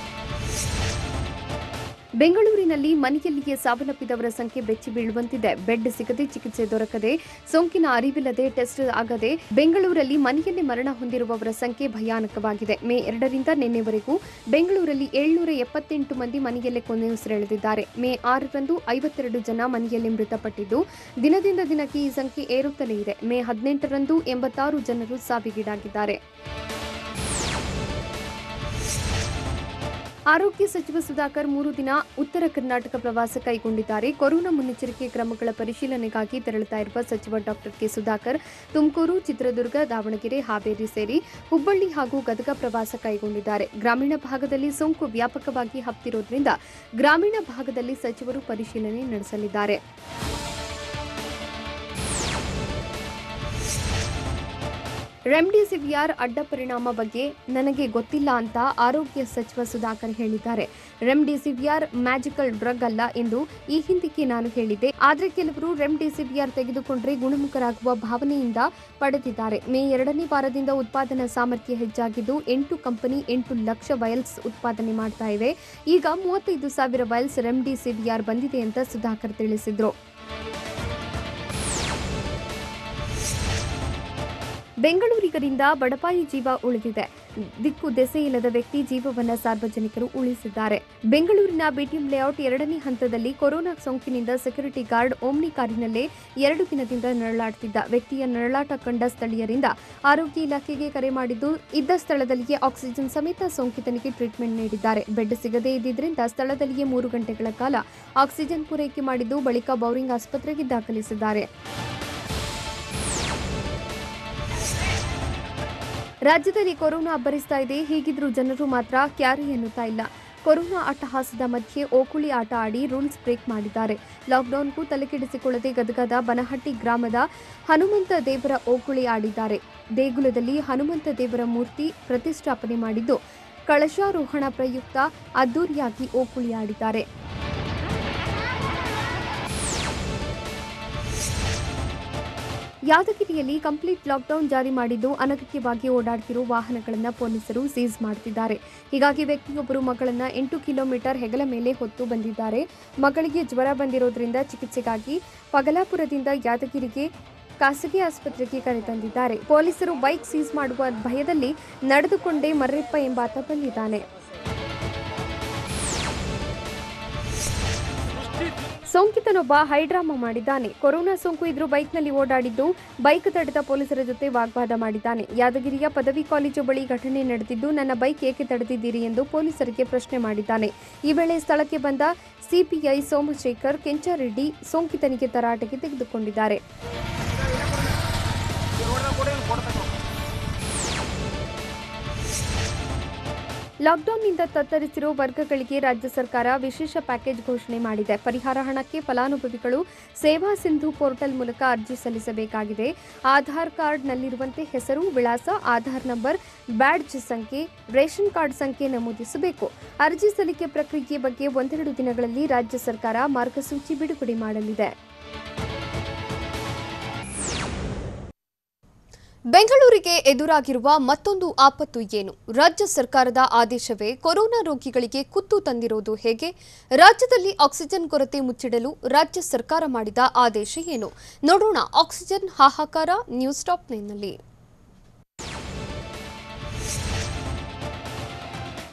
ಬೆಂಗಳೂರಿನಲ್ಲಿ ಮನೆಯಲ್ಲಿಯೇ ಸಾವನ್ನಪ್ಪಿದವರ ಸಂಖ್ಯೆ ಬೆಚ್ಚಿ ಬೀಳುವಂತಿದೆ. ಬೆಡ್ ಸಿಗದೆ, ಚಿಕಿತ್ಸೆ ದೊರಕದೆ, ಸೋಂಕಿನ ಅರಿವಿಲ್ಲದೆ, ಟೆಸ್ಟ್ ಆಗದೆ ಬೆಂಗಳೂರಲ್ಲಿ ಮನೆಯಲ್ಲೇ ಮರಣ ಹೊಂದಿರುವವರ ಸಂಖ್ಯೆ ಭಯಾನಕವಾಗಿದೆ. ಮೇ 2ರಿಂದ ನಿನ್ನೆವರೆಗೂ ಬೆಂಗಳೂರಲ್ಲಿ 778 ಮಂದಿ ಮನೆಯಲ್ಲೇ ಕೊನೆಯುಸಿರೆಳೆದಿದ್ದಾರೆ. ಮೇ 6ರಂದು 52 ಜನ ಮನೆಯಲ್ಲಿ ಮೃತಪಟ್ಟಿದ್ದು, ದಿನದಿಂದ ದಿನಕ್ಕೆ ಈ ಸಂಖ್ಯೆ ಏರುತ್ತಲೇ ಇದೆ. ಮೇ 18ರಂದು 86 ಜನರು ಸಾವಿಗೀಡಾಗಿದ್ದಾರೆ. ಆರೋಗ್ಯ ಸಚಿವ ಸುಧಾಕರ್ 3 ದಿನ ಉತ್ತರ ಕರ್ನಾಟಕ ಪ್ರವಾಸ ಕೈಗೊಂಡಿದ್ದಾರೆ. ಕೊರೋನಾ ಮುನ್ನೆಚ್ಚರಿಕೆ ಕ್ರಮಗಳ ಪರಿಶೀಲನೆಗಾಗಿ ತೆರಳುತ್ತಾ ಇರುವ ಸಚಿವ ಡಾಕ್ಟರ್ ಕೆ ಸುಧಾಕರ್ ತುಮಕೂರು, ಚಿತ್ರದುರ್ಗ, ದಾವಣಗೆರೆ, ಹಾವೇರಿ ಸೇರಿ ಹುಬ್ಬಳ್ಳಿ ಹಾಗೂ ಗದಗ ಪ್ರವಾಸ ಕೈಗೊಂಡಿದ್ದಾರೆ. ಗ್ರಾಮೀಣ ಭಾಗದಲ್ಲಿ ಸೋಂಕು ವ್ಯಾಪಕವಾಗಿ ಹಬ್ಬಿರುವುದರಿಂದ ಗ್ರಾಮೀಣ ಭಾಗದಲ್ಲಿ ಸಚಿವರು ಪರಿಶೀಲನೆ ನಡೆಸಲಿದ್ದಾರೆ. ರೆಮ್ಡಿಸಿವಿಯರ್ ಅಡ್ಡ ಪರಿಣಾಮ ಬಗ್ಗೆ ನನಗೆ ಗೊತ್ತಿಲ್ಲ ಅಂತ ಆರೋಗ್ಯ ಸಚಿವ ಸುಧಾಕರ್ ಹೇಳಿದ್ದಾರೆ. ರೆಮ್ಡಿಸಿವಿಯರ್ ಮ್ಯಾಜಿಕಲ್ ಡ್ರಗ್ ಅಲ್ಲ ಎಂದು ಈ ಹಿಂದಕ್ಕೆ ನಾನು ಹೇಳಿದ್ದೆ. ಆದರೆ ಕೆಲವರು ರೆಮ್ಡಿಸಿವಿಯರ್ ತೆಗೆದುಕೊಂಡ್ರೆ ಗುಣಮುಖರಾಗುವ ಭಾವನೆಯಿಂದ ಪಡೆದಿದ್ದಾರೆ. ಮೇ 2ನೇ ವಾರದಿಂದ ಉತ್ಪಾದನಾ ಸಾಮರ್ಥ್ಯ ಹೆಚ್ಚಾಗಿದ್ದು 8 ಕಂಪನಿ 8 ಲಕ್ಷ ವಯಲ್ಸ್ ಉತ್ಪಾದನೆ ಮಾಡ್ತಾ ಇವೆ. ಈಗ 35,000 ವಯಲ್ಸ್ ರೆಮ್ಡಿಸಿವಿಯರ್ ಬಂದಿದೆ ಅಂತ ಸುಧಾಕರ್ ತಿಳಿಸಿದ್ರು. ಬೆಂಗಳೂರಿಗರಿಂದ ಬಡಪಾಯಿ ಜೀವ ಉಳಿದಿದೆ. ದಿಕ್ಕು ದೆಸೆ ಇಲ್ಲದ ವ್ಯಕ್ತಿ ಜೀವವನ್ನ ಸಾರ್ವಜನಿಕರು ಉಳಿಸಿದ್ದಾರೆ. ಬೆಂಗಳೂರಿನ ಬಿಟಿಎಂ ಲೇಔಟ್ 2ನೇ ಹಂತದಲ್ಲಿ ಕೊರೋನಾ ಸೋಂಕಿನಿಂದ ಸೆಕ್ಯೂರಿಟಿ ಗಾರ್ಡ್ ಓಮ್ನಿ ಕಾರಿನಲ್ಲೇ 2 ದಿನದಿಂದ ನರಳಾಡುತ್ತಿದ್ದ ವ್ಯಕ್ತಿಯ ನರಳಾಟ ಕಂಡ ಸ್ಥಳೀಯರಿಂದ ಆರೋಗ್ಯ ಇಲಾಖೆಗೆ ಕರೆ ಮಾಡಿದ್ದು ಇದ್ದ ಸ್ಥಳದಲ್ಲಿಯೇ ಆಕ್ಸಿಜನ್ ಸಮೇತ ಸೋಂಕಿತನಿಗೆ ಟ್ರೀಟ್ಮೆಂಟ್ ನೀಡಿದ್ದಾರೆ. ಬೆಡ್ ಸಿಗದೇ ಇದ್ದಿದ್ದರಿಂದ ಸ್ಥಳದಲ್ಲಿಯೇ 3 ಗಂಟೆಗಳ ಕಾಲ ಆಕ್ಸಿಜನ್ ಪೂರೈಕೆ ಮಾಡಿದ್ದು ಬಳಿಕ ಬೌರಿಂಗ್ ಆಸ್ಪತ್ರೆಗೆ ದಾಖಲಿಸಿದ್ದಾರೆ. ರಾಜ್ಯದಲ್ಲಿ ಕೊರೋನಾ ಅಬ್ಬರಿಸ್ತಾ ಇದೆ. ಹೀಗಿದ್ರೂ ಜನರು ಮಾತ್ರ ಕ್ಯಾರಿ ಎನ್ನುತ್ತಾ ಇಲ್ಲ. ಕೊರೋನಾ ಅಟ್ಟಹಾಸದ ಮಧ್ಯೆ ಓಕುಳಿ ಆಟ ಆಡಿ ರೂಲ್ಸ್ ಬ್ರೇಕ್ ಮಾಡಿದ್ದಾರೆ. ಲಾಕ್ಡೌನ್ಗೂ ತಲೆಕೆಡಿಸಿಕೊಳ್ಳದೆ ಗದಗದ ಬನಹಟ್ಟಿ ಗ್ರಾಮದ ಹನುಮಂತ ದೇವರ ಓಕುಳಿ ಆಡಿದ್ದಾರೆ. ದೇಗುಲದಲ್ಲಿ ಹನುಮಂತ ದೇವರ ಮೂರ್ತಿ ಪ್ರತಿಷ್ಠಾಪನೆ ಮಾಡಿದ್ದು ಕಳಶಾರೋಹಣ ಪ್ರಯುಕ್ತ ಅದ್ದೂರಿಯಾಗಿ ಓಕುಳಿ ಆಡಿದ್ದಾರೆ. ಯಾದಗಿರಿಯಲ್ಲಿ ಕಂಪ್ಲೀಟ್ ಲಾಕ್ಡೌನ್ ಜಾರಿ ಮಾಡಿದ್ದು ಅನಗತ್ಯವಾಗಿ ಓಡಾಡುತ್ತಿರುವ ವಾಹನಗಳನ್ನು ಪೊಲೀಸರು ಸೀಸ್ ಮಾಡುತ್ತಿದ್ದಾರೆ. ಹೀಗಾಗಿ ವ್ಯಕ್ತಿಯೊಬ್ಬರು ಮಗಳನ್ನು 8 ಕಿಲೋಮೀಟರ್ ಹೆಗಲ ಮೇಲೆ ಹೊತ್ತು ಬಂದಿದ್ದಾರೆ. ಮಗಳಿಗೆ ಜ್ವರ ಬಂದಿರೋದ್ರಿಂದ ಚಿಕಿತ್ಸೆಗಾಗಿ ಪಗಲಾಪುರದಿಂದ ಯಾದಗಿರಿಗೆ ಖಾಸಗಿ ಆಸ್ಪತ್ರೆಗೆ ಕರೆತಂದಿದ್ದಾರೆ. ಪೊಲೀಸರು ಬೈಕ್ ಸೀಸ್ ಮಾಡುವ ಭಯದಲ್ಲಿ ನಡೆದುಕೊಂಡೇ ಮರ್ರೆಪ್ಪ ಎಂಬಾತ ಬಂದಿದ್ದಾನೆ. ಸೋಂಕಿತನೊಬ್ಬ ಹೈಡ್ರಾಮಾ ಮಾಡಿದ್ದಾನೆ. ಕೊರೋನಾ ಸೋಂಕು ಇದ್ರೂ ಬೈಕ್ನಲ್ಲಿ ಓಡಾಡಿದ್ದು ಬೈಕ್ ತಡೆದ ಪೊಲೀಸರ ಜೊತೆ ವಾಗ್ವಾದ ಮಾಡಿದ್ದಾನೆ. ಯಾದಗಿರಿಯ ಪದವಿ ಕಾಲೇಜು ಬಳಿ ಘಟನೆ ನಡೆದಿದ್ದು ನನ್ನ ಬೈಕ್ ಏಕೆ ತಡೆದಿದ್ದೀರಿ ಎಂದು ಪೊಲೀಸರಿಗೆ ಪ್ರಶ್ನೆ ಮಾಡಿದ್ದಾನೆ. ಈ ವೇಳೆ ಸ್ಥಳಕ್ಕೆ ಬಂದ ಸಿಪಿಐ ಸೋಮಶೇಖರ್ ಕೆಂಚಾರೆಡ್ಡಿ ಸೋಂಕಿತನಿಗೆ ತರಾಟೆಗೆ ತೆಗೆದುಕೊಂಡಿದ್ದಾರೆ. ಲಾಕ್ಡೌನ್ನಿಂದ ತತ್ತರಿಸಿರುವ ವರ್ಗಗಳಿಗೆ ರಾಜ್ಯ ಸರ್ಕಾರ ವಿಶೇಷ ಪ್ಯಾಕೇಜ್ ಘೋಷಣೆ ಮಾಡಿದೆ. ಪರಿಹಾರ ಹಣಕ್ಕೆ ಫಲಾನುಭವಿಗಳು ಸೇವಾ ಸಿಂಧು ಪೋರ್ಟಲ್ ಮೂಲಕ ಅರ್ಜಿ ಸಲ್ಲಿಸಬೇಕಾಗಿದೆ. ಆಧಾರ್ ಕಾರ್ಡ್ನಲ್ಲಿರುವಂತೆ ಹೆಸರು, ವಿಳಾಸ, ಆಧಾರ್ ನಂಬರ್, ಬ್ಯಾಡ್ಜ್ ಸಂಖ್ಯೆ, ರೇಷನ್ ಕಾರ್ಡ್ ಸಂಖ್ಯೆ ನಮೂದಿಸಬೇಕು. ಅರ್ಜಿ ಸಲ್ಲಿಕೆ ಪ್ರಕ್ರಿಯೆ ಬಗ್ಗೆ 1-2 ದಿನಗಳಲ್ಲಿ ರಾಜ್ಯ ಸರ್ಕಾರ ಮಾರ್ಗಸೂಚಿ ಬಿಡುಗಡೆ ಮಾಡಲಿದೆ. ಬೆಂಗಳೂರಿಗೆ ಎದುರಾಗಿರುವ ಮತ್ತೊಂದು ಆಪತ್ತು ಏನು? ರಾಜ್ಯ ಸರ್ಕಾರದ ಆದೇಶವೇ ಕೊರೋನಾ ರೋಗಿಗಳಿಗೆ ಕುತ್ತು ತಂದಿರುವುದು ಹೇಗೆ? ರಾಜ್ಯದಲ್ಲಿ ಆಕ್ಸಿಜನ್ ಕೊರತೆ ಮುಚ್ಚಿಡಲು ರಾಜ್ಯ ಸರ್ಕಾರ ಮಾಡಿದ ಆದೇಶ ಏನು? ನೋಡೋಣ ಆಕ್ಸಿಜನ್ ಹಾಹಾಕಾರ ನ್ಯೂಸ್ ಟಾಪ್ 9ನಲ್ಲಿ.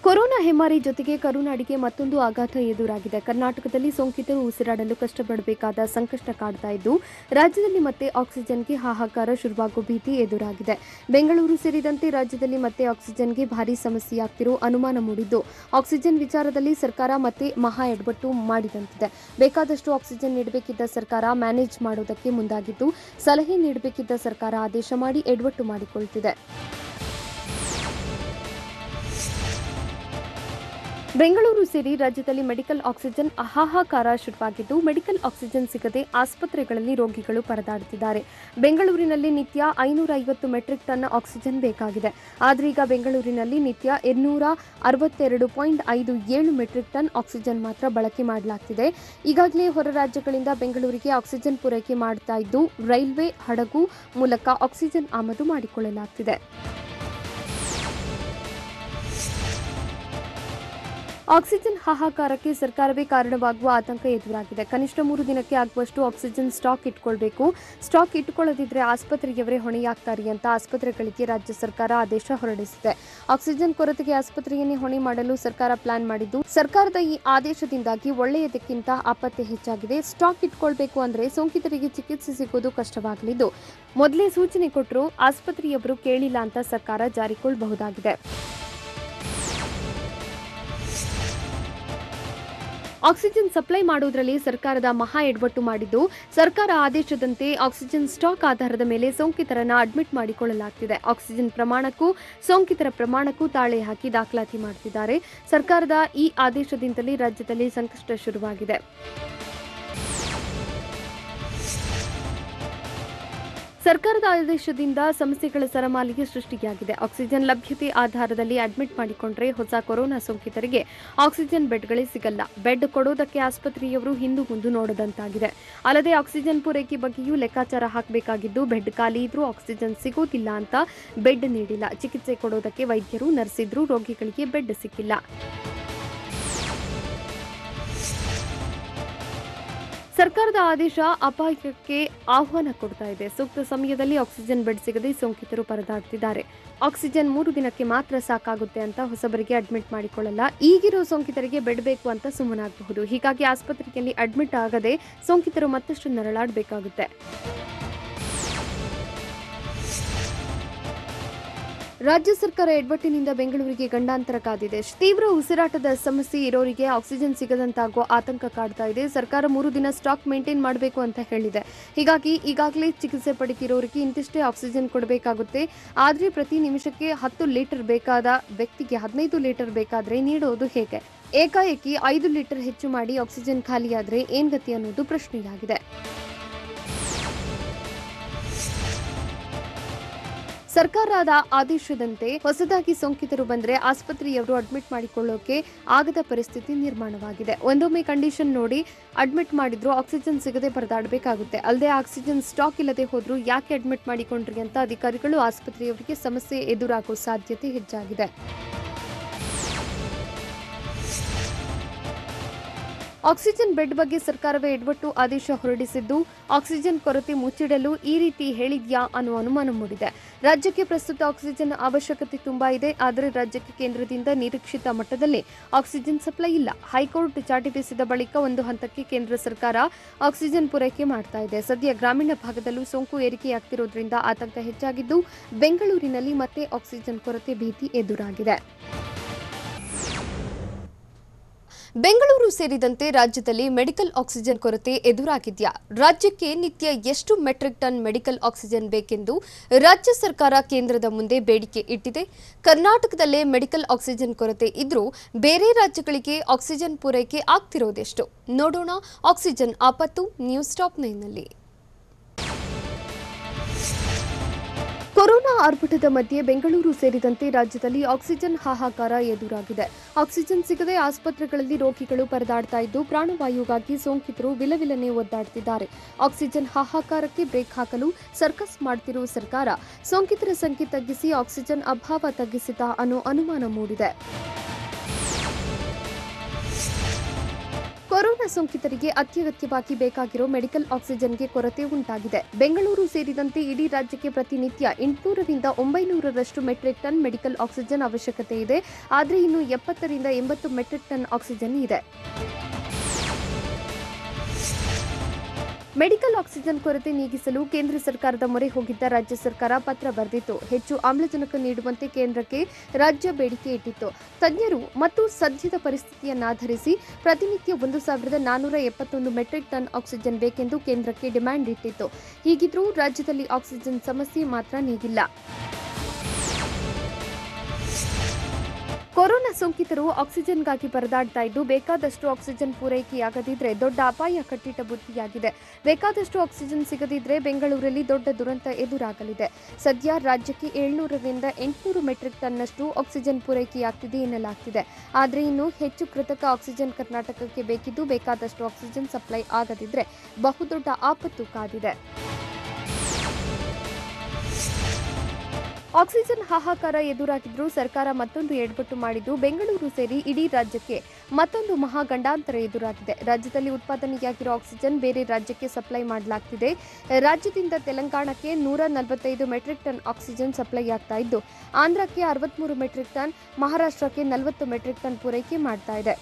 ಕೊರೋನಾ ಹೆಮ್ಮಾರಿ ಜೊತೆಗೆ ಕರುನಾಡಿಗೆ ಮತ್ತೊಂದು ಆಘಾತ ಎದುರಾಗಿದೆ. ಕರ್ನಾಟಕದಲ್ಲಿ ಸೋಂಕಿತರು ಉಸಿರಾಡಲು ಕಷ್ಟಪಡಬೇಕಾದ ಸಂಕಷ್ಟ ಕಾಡ್ತಾ ಇದ್ದು ರಾಜ್ಯದಲ್ಲಿ ಮತ್ತೆ ಆಕ್ಸಿಜನ್ಗೆ ಹಾಹಾಕಾರ ಶುರುವಾಗುವ ಭೀತಿ ಎದುರಾಗಿದೆ. ಬೆಂಗಳೂರು ಸೇರಿದಂತೆ ರಾಜ್ಯದಲ್ಲಿ ಮತ್ತೆ ಆಕ್ಸಿಜನ್ಗೆ ಭಾರೀ ಸಮಸ್ಯೆಯಾಗ್ತಿರೋ ಅನುಮಾನ ಮೂಡಿದ್ದು ಆಕ್ಸಿಜನ್ ವಿಚಾರದಲ್ಲಿ ಸರ್ಕಾರ ಮತ್ತೆ ಮಹಾ ಎಡವಟ್ಟು ಮಾಡಿದಂತಿದೆ. ಬೇಕಾದಷ್ಟು ಆಕ್ಸಿಜನ್ ನೀಡಬೇಕಿದ್ದ ಸರ್ಕಾರ ಮ್ಯಾನೇಜ್ ಮಾಡೋದಕ್ಕೆ ಮುಂದಾಗಿದ್ದು ಸಲಹೆ ನೀಡಬೇಕಿದ್ದ ಸರ್ಕಾರ ಆದೇಶ ಮಾಡಿ ಎಡವಟ್ಟು ಮಾಡಿಕೊಳ್ತಿದೆ. ಬೆಂಗಳೂರು ಸೇರಿ ರಾಜ್ಯದಲ್ಲಿ ಮೆಡಿಕಲ್ ಆಕ್ಸಿಜನ್ ಹಾಹಾಕಾರ ಶುರುವಾಗಿದ್ದು ಮೆಡಿಕಲ್ ಆಕ್ಸಿಜನ್ ಸಿಗದೆ ಆಸ್ಪತ್ರೆಗಳಲ್ಲಿ ರೋಗಿಗಳು ಪರದಾಡುತ್ತಿದ್ದಾರೆ. ಬೆಂಗಳೂರಿನಲ್ಲಿ ನಿತ್ಯ 550 ಮೆಟ್ರಿಕ್ ಟನ್ ಆಕ್ಸಿಜನ್ ಬೇಕಾಗಿದೆ. ಆದರೆ ಈಗ ಬೆಂಗಳೂರಿನಲ್ಲಿ ನಿತ್ಯ 262.57 ಮೆಟ್ರಿಕ್ ಟನ್ ಆಕ್ಸಿಜನ್ ಮಾತ್ರ ಬಳಕೆ ಮಾಡಲಾಗ್ತಿದೆ. ಈಗಾಗಲೇ ಹೊರ ರಾಜ್ಯಗಳಿಂದ ಬೆಂಗಳೂರಿಗೆ ಆಕ್ಸಿಜನ್ ಪೂರೈಕೆ ಮಾಡ್ತಾ ಇದ್ದು ರೈಲ್ವೆ, ಹಡಗು ಮೂಲಕ ಆಕ್ಸಿಜನ್ ಆಮದು ಮಾಡಿಕೊಳ್ಳಲಾಗ್ತಿದೆ. ಆಕ್ಸಿಜನ್ ಹಾಹಾಕಾರಕ್ಕೆ ಸರ್ಕಾರವೇ ಕಾರಣವಾಗುವ ಆತಂಕ ಎದುರಾಗಿದೆ. ಕನಿಷ್ಠ 3 ದಿನಕ್ಕೆ ಆಗುವಷ್ಟು ಆಕ್ಸಿಜನ್ ಸ್ಟಾಕ್ ಇಟ್ಕೊಳ್ಬೇಕು. ಸ್ಟಾಕ್ ಇಟ್ಟುಕೊಳ್ಳದಿದ್ರೆ ಆಸ್ಪತ್ರೆಯವರೇ ಹೊಣೆಯಾಗ್ತಾರೆ ಅಂತ ಆಸ್ಪತ್ರೆಗಳಿಗೆ ರಾಜ್ಯ ಸರ್ಕಾರ ಆದೇಶ ಹೊರಡಿಸಿದೆ. ಆಕ್ಸಿಜನ್ ಕೊರತೆಗೆ ಆಸ್ಪತ್ರೆಯನ್ನೇ ಹೊಣೆ ಮಾಡಲು ಸರ್ಕಾರ ಪ್ಲಾನ್ ಮಾಡಿದ್ದು ಸರ್ಕಾರದ ಈ ಆದೇಶದಿಂದಾಗಿ ಒಳ್ಳೆಯದಕ್ಕಿಂತ ಆಪತ್ತೆ ಹೆಚ್ಚಾಗಿದೆ. ಸ್ಟಾಕ್ ಇಟ್ಕೊಳ್ಬೇಕು ಅಂದ್ರೆ ಸೋಂಕಿತರಿಗೆ ಚಿಕಿತ್ಸೆ ಸಿಗೋದು ಕಷ್ಟವಾಗಲಿದ್ದು ಮೊದಲೇ ಸೂಚನೆ ಕೊಟ್ಟರು ಆಸ್ಪತ್ರೆಯವರು ಕೇಳಿಲ್ಲ ಅಂತ ಸರ್ಕಾರ ಜಾರಿಕೊಳ್ಳಬಹುದಾಗಿದೆ. ಆಕ್ಸಿಜನ್ ಸಪ್ಲೈ ಮಾಡುವುದರಲ್ಲಿ ಸರ್ಕಾರದ ಮಹಾ ಎಡವಟ್ಟು ಮಾಡಿದ್ದು, ಸರ್ಕಾರ ಆದೇಶದಂತೆ ಆಕ್ಸಿಜನ್ ಸ್ಟಾಕ್ ಆಧಾರದ ಮೇಲೆ ಸೋಂಕಿತರನ್ನ ಅಡ್ಮಿಟ್ ಮಾಡಿಕೊಳ್ಳಲಾಗುತ್ತಿದೆ. ಆಕ್ಸಿಜನ್ ಪ್ರಮಾಣಕ್ಕೂ ಸೋಂಕಿತರ ಪ್ರಮಾಣಕ್ಕೂ ತಾಳೆ ಹಾಕಿ ದಾಖಲಾತಿ ಮಾಡುತ್ತಿದ್ದಾರೆ. ಸರ್ಕಾರದ ಈ ಆದೇಶದಿಂದಲೇ ರಾಜ್ಯದಲ್ಲಿ ಸಂಕಷ್ಟ ಶುರುವಾಗಿದೆ. ಸರ್ಕಾರದ ಆದೇಶದಿಂದ ಸಮಸ್ಯೆಗಳ ಸರಮಾಲೆಗೆ ಸೃಷ್ಟಿಯಾಗಿದೆ. ಆಕ್ಸಿಜನ್ ಲಭ್ಯತೆ ಆಧಾರದಲ್ಲಿ ಅಡ್ಮಿಟ್ ಮಾಡಿಕೊಂಡ್ರೆ ಹೊಸ ಕೊರೋನಾ ಸೋಂಕಿತರಿಗೆ ಆಕ್ಸಿಜನ್ ಬೆಡ್ಗಳೇ ಸಿಗಲ್ಲ. ಬೆಡ್ ಕೊಡೋದಕ್ಕೆ ಆಸ್ಪತ್ರೆಯವರು ಹಿಂದು ಮುಂದು ನೋಡದಂತಾಗಿದೆ. ಅಲ್ಲದೆ ಆಕ್ಸಿಜನ್ ಪೂರೈಕೆ ಬಗ್ಗೆಯೂ ಲೆಕ್ಕಾಚಾರ ಹಾಕಬೇಕಾಗಿದ್ದು, ಬೆಡ್ ಖಾಲಿ ಇದ್ರೂ ಆಕ್ಸಿಜನ್ ಸಿಗೋದಿಲ್ಲ ಅಂತ ಬೆಡ್ ನೀಡಿಲ್ಲ. ಚಿಕಿತ್ಸೆ ಕೊಡೋದಕ್ಕೆ ವೈದ್ಯರು, ನರ್ಸ್ ಇದ್ರೂ ರೋಗಿಗಳಿಗೆ ಬೆಡ್ ಸಿಕ್ಕಿಲ್ಲ. ಸರ್ಕಾರದ ಆದೇಶ ಅಪಾಯಕ್ಕೆ ಆಹ್ವಾನ ಕೊಡ್ತಾ ಇದೆ. ಸೂಕ್ತ ಸಮಯದಲ್ಲಿ ಆಕ್ಸಿಜನ್ ಬೆಡ್ ಸಿಗದೆ ಸೋಂಕಿತರು ಪರದಾಡ್ತಿದ್ದಾರೆ. ಆಕ್ಸಿಜನ್ 3 ದಿನಕ್ಕೆ ಮಾತ್ರ ಸಾಕಾಗುತ್ತೆ ಅಂತ ಹೊಸಬರಿಗೆ ಅಡ್ಮಿಟ್ ಮಾಡಿಕೊಳ್ಳಲ್ಲ. ಈಗಿರೋ ಸೋಂಕಿತರಿಗೆ ಬೆಡ್ ಬೇಕು ಅಂತ ಸುಮ್ಮನಾಗಬಹುದು. ಹೀಗಾಗಿ ಆಸ್ಪತ್ರೆಯಲ್ಲಿ ಅಡ್ಮಿಟ್ ಆಗದೆ ಸೋಂಕಿತರು ಮತ್ತಷ್ಟು ನರಳಾಡಬೇಕಾಗುತ್ತೆ. ರಾಜ್ಯ ಸರ್ಕಾರ ಎಡವಟ್ಟಿನಿಂದ ಬೆಂಗಳೂರಿಗೆ ಗಂಡಾಂತರ ಕಾದಿದೆ. ತೀವ್ರ ಉಸಿರಾಟದ ಸಮಸ್ಯೆ ಇರೋರಿಗೆ ಆಕ್ಸಿಜನ್ ಸಿಗದಂತಾಗೋ ಆತಂಕ ಕಾಡ್ತಾ ಇದೆ. ಸರ್ಕಾರ 3 ದಿನ ಸ್ಟಾಕ್ ಮೇಂಟೈನ್ ಮಾಡಬೇಕು ಅಂತ ಹೇಳಿದೆ. ಹೀಗಾಗಿ ಈಗಾಗಲೇ ಚಿಕಿತ್ಸೆ ಪಡೆದಿರೋರಿಗೆ ಇಂತಿಷ್ಟೇ ಆಕ್ಸಿಜನ್ ಕೊಡಬೇಕಾಗುತ್ತೆ. ಆದರೆ ಪ್ರತಿ ನಿಮಿಷಕ್ಕೆ 10 ಲೀಟರ್ ಬೇಕಾದ ವ್ಯಕ್ತಿಗೆ 15 ಲೀಟರ್ ಬೇಕಾದರೆ ನೀಡೋದು ಹೇಗೆ? ಏಕಾಏಕಿ 5 ಲೀಟರ್ ಹೆಚ್ಚು ಮಾಡಿ ಆಕ್ಸಿಜನ್ ಖಾಲಿಯಾದರೆ ಏನ್ ಗತಿ ಅನ್ನೋದು ಪ್ರಶ್ನೆಯಾಗಿದೆ. ಸರ್ಕಾರದ ಆದೇಶದಂತೆ ಹೊಸದಾಗಿ ಸೋಂಕಿತರು ಬಂದರೆ ಆಸ್ಪತ್ರೆಯವರು ಅಡ್ಮಿಟ್ ಮಾಡಿಕೊಳ್ಳೋಕೆ ಆಗದ ಪರಿಸ್ಥಿತಿ ನಿರ್ಮಾಣವಾಗಿದೆ. ಒಂದೊಮ್ಮೆ ಕಂಡೀಷನ್ ನೋಡಿ ಅಡ್ಮಿಟ್ ಮಾಡಿದ್ರು ಆಕ್ಸಿಜನ್ ಸಿಗದೆ ಪರದಾಡಬೇಕಾಗುತ್ತೆ. ಅಲ್ಲದೆ ಆಕ್ಸಿಜನ್ ಸ್ಟಾಕ್ ಇಲ್ಲದೆ ಹೋದ್ರೂ ಯಾಕೆ ಅಡ್ಮಿಟ್ ಮಾಡಿಕೊಂಡ್ರಿ ಅಂತ ಅಧಿಕಾರಿಗಳು ಆಸ್ಪತ್ರೆಯವರಿಗೆ ಸಮಸ್ಯೆ ಎದುರಾಗೋ ಸಾಧ್ಯತೆ ಹೆಚ್ಚಾಗಿದೆ. ಆಕ್ಸಿಜನ್ ಬೆಡ್ ಬಗ್ಗೆ ಸರ್ಕಾರವೇ ಎಡವಟ್ಟು ಆದೇಶ ಹೊರಡಿಸಿದ್ದು, ಆಕ್ಸಿಜನ್ ಕೊರತೆ ಮುಚ್ಚಿಡಲು ಈ ರೀತಿ ಹೇಳಿದ್ಯಾ ಅನ್ನೋ ಅನುಮಾನ ಮೂಡಿದೆ. ರಾಜ್ಯಕ್ಕೆ ಪ್ರಸ್ತುತ ಆಕ್ಸಿಜನ್ ಅವಶ್ಯಕತೆ ತುಂಬಾ ಇದೆ. ಆದರೆ ರಾಜ್ಯಕ್ಕೆ ಕೇಂದ್ರದಿಂದ ನಿರೀಕ್ಷಿತ ಮಟ್ಟದಲ್ಲಿ ಆಕ್ಸಿಜನ್ ಸಪ್ಲೈ ಇಲ್ಲ. ಹೈಕೋರ್ಟ್ ಚಾಟಿ ಬೀಸಿದ ಬಳಿಕ ಒಂದು ಹಂತಕ್ಕೆ ಕೇಂದ್ರ ಸರ್ಕಾರ ಆಕ್ಸಿಜನ್ ಪೂರೈಕೆ ಮಾಡ್ತಾ ಇದೆ. ಸದ್ಯ ಗ್ರಾಮೀಣ ಭಾಗದಲ್ಲೂ ಸೋಂಕು ಏರಿಕೆಯಾಗ್ತಿರೋದ್ರಿಂದ ಆತಂಕ ಹೆಚ್ಚಾಗಿದ್ದು, ಬೆಂಗಳೂರಿನಲ್ಲಿ ಮತ್ತೆ ಆಕ್ಸಿಜನ್ ಕೊರತೆ ಭೀತಿ ಎದುರಾಗಿದೆ. ಬೆಂಗಳೂರು ಸೇರಿದಂತೆ ರಾಜ್ಯದಲ್ಲಿ ಮೆಡಿಕಲ್ ಆಕ್ಸಿಜನ್ ಕೊರತೆ ಎದುರಾಗಿದೆಯಾ? ರಾಜ್ಯಕ್ಕೆ ನಿತ್ಯ ಎಷ್ಟು ಮೆಟ್ರಿಕ್ ಟನ್ ಮೆಡಿಕಲ್ ಆಕ್ಸಿಜನ್ ಬೇಕೆಂದು ರಾಜ್ಯ ಸರ್ಕಾರ ಕೇಂದ್ರದ ಮುಂದೆ ಬೇಡಿಕೆ ಇಟ್ಟಿದೆ. ಕರ್ನಾಟಕದಲ್ಲೇ ಮೆಡಿಕಲ್ ಆಕ್ಸಿಜನ್ ಕೊರತೆ ಇದ್ರೂ ಬೇರೆ ರಾಜ್ಯಗಳಿಗೆ ಆಕ್ಸಿಜನ್ ಪೂರೈಕೆ ಆಗ್ತಿರೋದೆಷ್ಟು? ನೋಡೋಣ ಆಕ್ಸಿಜನ್ ಆಪತ್ತು ನ್ಯೂಸ್ ಟಾಪ್ 9ನಲ್ಲಿ. ಕೊರೋನಾ ಆರ್ಭಟದ ಮಧ್ಯೆ ಬೆಂಗಳೂರು ಸೇರಿದಂತೆ ರಾಜ್ಯದಲ್ಲಿ ಆಕ್ಸಿಜನ್ ಹಾಹಾಕಾರ ಎದುರಾಗಿದೆ. ಆಕ್ಸಿಜನ್ ಸಿಗದೆ ಆಸ್ಪತ್ರೆಗಳಲ್ಲಿ ರೋಗಿಗಳು ಪರದಾಡ್ತಾ ಇದ್ದು, ಪ್ರಾಣವಾಯುಗಾಗಿ ಸೋಂಕಿತರು ವಿಲವಿಲನೆ ಒದ್ದಾಡ್ತಿದ್ದಾರೆ. ಆಕ್ಸಿಜನ್ ಹಾಹಾಕಾರಕ್ಕೆ ಬ್ರೇಕ್ ಹಾಕಲು ಸರ್ಕಸ್ ಮಾಡ್ತಿರೋ ಸರ್ಕಾರ ಸೋಂಕಿತರ ಸಂಖ್ಯೆ ತಗ್ಗಿಸಿ ಆಕ್ಸಿಜನ್ ಅಭಾವ ತಗ್ಗಿಸಿತಾ ಅನ್ನೋ ಅನುಮಾನ ಮೂಡಿದೆ. ಕೊರೋನಾ ಸೋಂಕಿತರಿಗೆ ಅತ್ಯಗತ್ಯವಾಗಿ ಬೇಕಾಗಿರೋ ಮೆಡಿಕಲ್ ಆಕ್ಸಿಜನ್ಗೆ ಕೊರತೆ ಉಂಟಾಗಿದೆ. ಬೆಂಗಳೂರು ಸೇರಿದಂತೆ ಇಡೀ ರಾಜ್ಯಕ್ಕೆ ಪ್ರತಿನಿತ್ಯ 800ರಿಂದ 900ರಷ್ಟು ಮೆಟ್ರಿಕ್ ಟನ್ ಮೆಡಿಕಲ್ ಆಕ್ಸಿಜನ್ ಅವಶ್ಯಕತೆ ಇದೆ. ಆದರೆ ಇನ್ನು 70ರಿಂದ 80 ಮೆಟ್ರಿಕ್ ಟನ್ ಆಕ್ಸಿಜನ್ ಇದೆ. ಮೆಡಿಕಲ್ ಆಕ್ಸಿಜನ್ ಕೊರತೆ ನೀಗಿಸಲು ಕೇಂದ್ರ ಸರ್ಕಾರದ ಮೊರೆ ಹೋಗಿದ್ದ ರಾಜ್ಯ ಸರ್ಕಾರ ಪತ್ರ ಬರೆದಿತ್ತು. ಹೆಚ್ಚು ಆಮ್ಲಜನಕ ನೀಡುವಂತೆ ಕೇಂದ್ರಕ್ಕೆ ರಾಜ್ಯ ಬೇಡಿಕೆ ಇಟ್ಟಿತ್ತು. ತಜ್ಞರು ಮತ್ತು ಸದ್ಯದ ಪರಿಸ್ಥಿತಿಯನ್ನಾಧರಿಸಿ ಪ್ರತಿನಿತ್ಯ 1471 ಮೆಟ್ರಿಕ್ ಟನ್ ಆಕ್ಸಿಜನ್ ಬೇಕೆಂದು ಕೇಂದ್ರಕ್ಕೆ ಡಿಮ್ಯಾಂಡ್ ಇಟ್ಟಿತ್ತು. ಹೀಗಿದ್ರೂ ರಾಜ್ಯದಲ್ಲಿ ಆಕ್ಸಿಜನ್ ಸಮಸ್ಯೆ ಮಾತ್ರ ನೀಗಿಲ್ಲ. ಕೊರೋನಾ ಸೋಂಕಿತರು ಆಕ್ಸಿಜನ್ಗಾಗಿ ಪರದಾಡ್ತಾ ಇದ್ದು, ಬೇಕಾದಷ್ಟು ಆಕ್ಸಿಜನ್ ಪೂರೈಕೆಯಾಗದಿದ್ರೆ ದೊಡ್ಡ ಅಪಾಯ ಕಟ್ಟಿಟ್ಟ ಬುತ್ತಿಯಾಗಿದೆ. ಬೇಕಾದಷ್ಟು ಆಕ್ಸಿಜನ್ ಸಿಗದಿದ್ರೆ ಬೆಂಗಳೂರಲ್ಲಿ ದೊಡ್ಡ ದುರಂತ ಎದುರಾಗಲಿದೆ. ಸದ್ಯ ರಾಜ್ಯಕ್ಕೆ 700ರಿಂದ 800 ಮೆಟ್ರಿಕ್ ಟನ್ನಷ್ಟು ಆಕ್ಸಿಜನ್ ಪೂರೈಕೆಯಾಗ್ತಿದೆ ಎನ್ನಲಾಗ್ತಿದೆ. ಆದರೆ ಇನ್ನು ಹೆಚ್ಚು ಕೃತಕ ಆಕ್ಸಿಜನ್ ಕರ್ನಾಟಕಕ್ಕೆ ಬೇಕಿದ್ದು, ಬೇಕಾದಷ್ಟು ಆಕ್ಸಿಜನ್ ಸಪ್ಲೈ ಆಗದಿದ್ರೆ ಬಹುದೊಡ್ಡ ಆಪತ್ತು ಕಾದಿದೆ. ಆಕ್ಸಿಜನ್ ಹಾಹಾಕಾರ ಎದುರಾಗಿದ್ರೂ ಸರ್ಕಾರ ಮತ್ತೊಂದು ಎಡವಟ್ಟು ಮಾಡಿದ್ದು, ಬೆಂಗಳೂರು ಸೇರಿ ಇಡೀ ರಾಜ್ಯಕ್ಕೆ ಮತ್ತೊಂದು ಮಹಾ ಗಂಡಾಂತರ ಎದುರಾಗಿದೆ. ರಾಜ್ಯದಲ್ಲಿ ಉತ್ಪಾದನೆಯಾಗಿರೋ ಆಕ್ಸಿಜನ್ ಬೇರೆ ರಾಜ್ಯಕ್ಕೆ ಸಪ್ಲೈ ಮಾಡಲಾಗ್ತಿದೆ. ರಾಜ್ಯದಿಂದ ತೆಲಂಗಾಣಕ್ಕೆ 145 ಮೆಟ್ರಿಕ್ ಟನ್ ಆಕ್ಸಿಜನ್ ಸಪ್ಲೈ ಆಗ್ತಾ ಇದ್ದು, ಆಂಧ್ರಕ್ಕೆ 63 ಮೆಟ್ರಿಕ್ ಟನ್, ಮಹಾರಾಷ್ಟ್ರಕ್ಕೆ 40 ಮೆಟ್ರಿಕ್ ಟನ್ ಪೂರೈಕೆ ಮಾಡ್ತಾ ಇದೆ.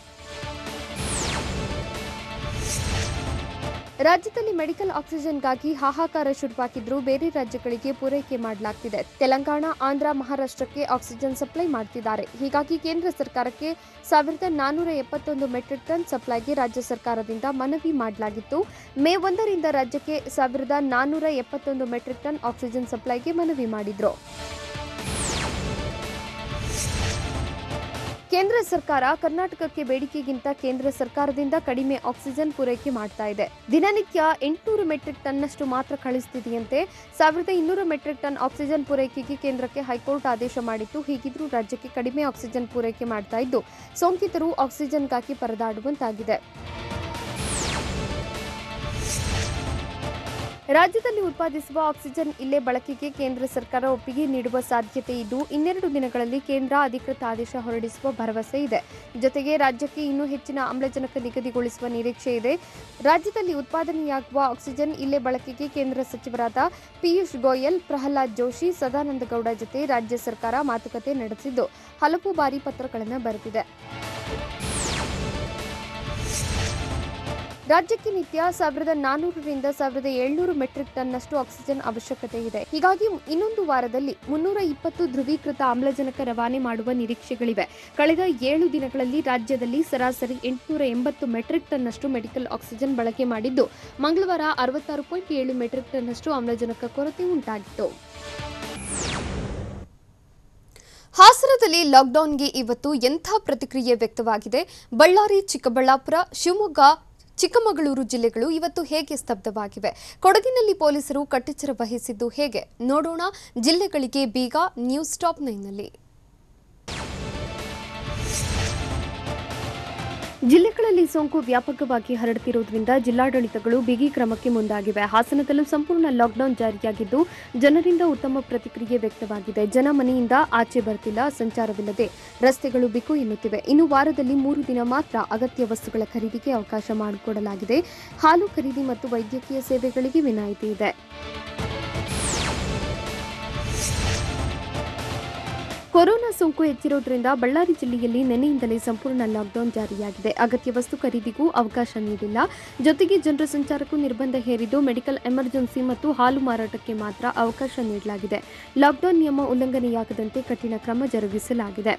ರಾಜ್ಯದಲ್ಲಿ ಮೆಡಿಕಲ್ ಆಕ್ಸಿಜನ್ಗಾಗಿ ಹಾಹಾಕಾರ ಶುರುವಾಗಿದ್ರೂ ಬೇರೆ ರಾಜ್ಯಗಳಿಗೆ ಪೂರೈಕೆ ಮಾಡಲಾಗ್ತಿದೆ. ತೆಲಂಗಾಣ, ಆಂಧ್ರ, ಮಹಾರಾಷ್ಟ್ರಕ್ಕೆ ಆಕ್ಸಿಜನ್ ಸಪ್ಲೈ ಮಾಡ್ತಿದ್ದಾರೆ. ಹೀಗಾಗಿ ಕೇಂದ್ರ ಸರ್ಕಾರಕ್ಕೆ 1471 ಮೆಟ್ರಿಕ್ ಟನ್ ಸಪ್ಲೈಗೆ ರಾಜ್ಯ ಸರ್ಕಾರದಿಂದ ಮನವಿ ಮಾಡಲಾಗಿತ್ತು. ಮೇ 1ರಿಂದ ರಾಜ್ಯಕ್ಕೆ 1471 ಮೆಟ್ರಿಕ್ ಟನ್ ಆಕ್ಸಿಜನ್ ಸಪ್ಲೈಗೆ ಮನವಿ ಮಾಡಿದ್ರು. ಕೇಂದ್ರ ಸರ್ಕಾರ ಕರ್ನಾಟಕಕ್ಕೆ ಬೇಡಿಕೆಗಿಂತ ಕೇಂದ್ರ ಸರ್ಕಾರದಿಂದ ಕಡಿಮೆ ಆಕ್ಸಿಜನ್ ಪೂರೈಕೆ ಮಾಡ್ತಾ ಇದೆ. ದಿನನಿತ್ಯ 800 ಮೆಟ್ರಿಕ್ ಟನ್ನಷ್ಟು ಮಾತ್ರ ಕಳಿಸುತ್ತಿದೆಯಂತೆ. 1200 ಮೆಟ್ರಿಕ್ ಟನ್ ಆಕ್ಸಿಜನ್ ಪೂರೈಕೆಗೆ ಕೇಂದ್ರಕ್ಕೆ ಹೈಕೋರ್ಟ್ ಆದೇಶ ಮಾಡಿತ್ತು. ಹೀಗಿದ್ರೂ ರಾಜ್ಯಕ್ಕೆ ಕಡಿಮೆ ಆಕ್ಸಿಜನ್ ಪೂರೈಕೆ ಮಾಡ್ತಾ ಇದ್ದು ಸೋಂಕಿತರು ಆಕ್ಸಿಜನ್ಗಾಗಿ ಪರದಾಡುವಂತಾಗಿದೆ. ರಾಜ್ಯದಲ್ಲಿ ಉತ್ಪಾದಿಸುವ ಆಕ್ಸಿಜನ್ ಇಲ್ಲೇ ಬಳಕೆಗೆ ಕೇಂದ್ರ ಸರ್ಕಾರ ಒಪ್ಪಿಗೆ ನೀಡುವ ಸಾಧ್ಯತೆ ಇದ್ದು 2 ದಿನಗಳಲ್ಲಿ ಕೇಂದ್ರ ಅಧಿಕೃತ ಆದೇಶ ಹೊರಡಿಸುವ ಭರವಸೆ ಇದೆ. ಜೊತೆಗೆ ರಾಜ್ಯಕ್ಕೆ ಇನ್ನೂ ಹೆಚ್ಚಿನ ಆಮ್ಲಜನಕ ನಿಗದಿಗೊಳಿಸುವ ನಿರೀಕ್ಷೆ ಇದೆ. ರಾಜ್ಯದಲ್ಲಿ ಉತ್ಪಾದನೆಯಾಗುವ ಆಕ್ಸಿಜನ್ ಇಲ್ಲೇ ಬಳಕೆಗೆ ಕೇಂದ್ರ ಸಚಿವರಾದ ಪಿಯೂಷ್ ಗೋಯಲ್, ಪ್ರಹ್ಲಾದ್ ಜೋಶಿ, ಸದಾನಂದ ಗೌಡ ಜೊತೆ ರಾಜ್ಯ ಸರ್ಕಾರ ಮಾತುಕತೆ ನಡೆಸಿದ್ದು ಹಲವು ಬಾರಿ ಪತ್ರಗಳನ್ನು ಬರೆದಿದೆ. ರಾಜ್ಯಕ್ಕೆ ನಿತ್ಯ 1400ರಿಂದ 1700 ಮೆಟ್ರಿಕ್ ಟನ್ನಷ್ಟು ಆಕ್ಸಿಜನ್ ಅವಶ್ಯಕತೆ ಇದೆ. ಹೀಗಾಗಿ ಇನ್ನೊಂದು ವಾರದಲ್ಲಿ 320 ಧ್ರುವೀಕೃತ ಆಮ್ಲಜನಕ ರವಾನೆ ಮಾಡುವ ನಿರೀಕ್ಷೆಗಳಿವೆ. ಕಳೆದ 7 ದಿನಗಳಲ್ಲಿ ರಾಜ್ಯದಲ್ಲಿ ಸರಾಸರಿ 880 ಮೆಟ್ರಿಕ್ ಟನ್ನಷ್ಟು ಮೆಡಿಕಲ್ ಆಕ್ಸಿಜನ್ ಬಳಕೆ ಮಾಡಿದ್ದು ಮಂಗಳವಾರ 66.7 ಮೆಟ್ರಿಕ್ ಟನ್ನಷ್ಟು ಆಮ್ಲಜನಕ ಕೊರತೆ ಉಂಟಾಗಿತ್ತು. ಹಾಸನದಲ್ಲಿ ಲಾಕ್ಡೌನ್ಗೆ ಇವತ್ತು ಎಂಥ ಪ್ರತಿಕ್ರಿಯೆ ವ್ಯಕ್ತವಾಗಿದೆ? ಬಳ್ಳಾರಿ, ಚಿಕ್ಕಬಳ್ಳಾಪುರ, ಶಿವಮೊಗ್ಗ, ಚಿಕ್ಕಮಗಳೂರು ಜಿಲ್ಲೆಗಳು ಇವತ್ತು ಹೇಗೆ ಸ್ತಬ್ಧವಾಗಿವೆ? ಕೊಡಗಿನಲ್ಲಿ ಪೊಲೀಸರು ಕಟ್ಟೆಚ್ಚರ ವಹಿಸಿದ್ದು ಹೇಗೆ? ನೋಡೋಣ ಜಿಲ್ಲೆಗಳಿಗೆ ಬೀಗ ನ್ಯೂಸ್ ಟಾಪ್ 9ನಲ್ಲಿ. ಜಿಲ್ಲೆಗಳಲ್ಲಿ ಸೋಂಕು ವ್ಯಾಪಕವಾಗಿ ಹರಡುತ್ತಿರುವುದರಿಂದ ಜಿಲ್ಲಾಡಳಿತಗಳು ಬಿಗಿ ಕ್ರಮಕ್ಕೆ ಮುಂದಾಗಿವೆ. ಹಾಸನದಲ್ಲೂ ಸಂಪೂರ್ಣ ಲಾಕ್ಡೌನ್ ಜಾರಿಯಾಗಿದ್ದು ಜನರಿಂದ ಉತ್ತಮ ಪ್ರತಿಕ್ರಿಯೆ ವ್ಯಕ್ತವಾಗಿದೆ. ಜನ ಮನೆಯಿಂದ ಆಚೆ ಬರ್ತಿಲ್ಲ, ಸಂಚಾರವಿಲ್ಲದೆ ರಸ್ತೆಗಳು ಬಿಕೋ ಎನ್ನುತ್ತಿವೆ. ಇನ್ನು ವಾರದಲ್ಲಿ 3 ದಿನ ಮಾತ್ರ ಅಗತ್ಯ ವಸ್ತುಗಳ ಖರೀದಿಗೆ ಅವಕಾಶ ಮಾಡಿಕೊಡಲಾಗಿದೆ. ಹಾಲು ಖರೀದಿ ಮತ್ತು ವೈದ್ಯಕೀಯ ಸೇವೆಗಳಿಗೆ ವಿನಾಯಿತಿ ಇದೆ. ಕೊರೋನಾ ಸೋಂಕು ಹೆಚ್ಚಿರುವುದರಿಂದ ಬಳ್ಳಾರಿ ಜಿಲ್ಲೆಯಲ್ಲಿ ನಿನ್ನೆಯಿಂದಲೇ ಸಂಪೂರ್ಣ ಲಾಕ್ಡೌನ್ ಜಾರಿಯಾಗಿದೆ. ಅಗತ್ಯ ವಸ್ತು ಖರೀದಿಗೂ ಅವಕಾಶ ನೀಡಿಲ್ಲ. ಜೊತೆಗೆ ಜನರ ಸಂಚಾರಕ್ಕೂ ನಿರ್ಬಂಧ ಹೇರಿದ್ದು ಮೆಡಿಕಲ್ ಎಮರ್ಜೆನ್ಸಿ ಮತ್ತು ಹಾಲು ಮಾರಾಟಕ್ಕೆ ಮಾತ್ರ ಅವಕಾಶ ನೀಡಲಾಗಿದೆ. ಲಾಕ್ಡೌನ್ ನಿಯಮ ಉಲ್ಲಂಘನೆಯಾಗದಂತೆ ಕಠಿಣ ಕ್ರಮ ಜರುಗಿಸಲಾಗಿದೆ.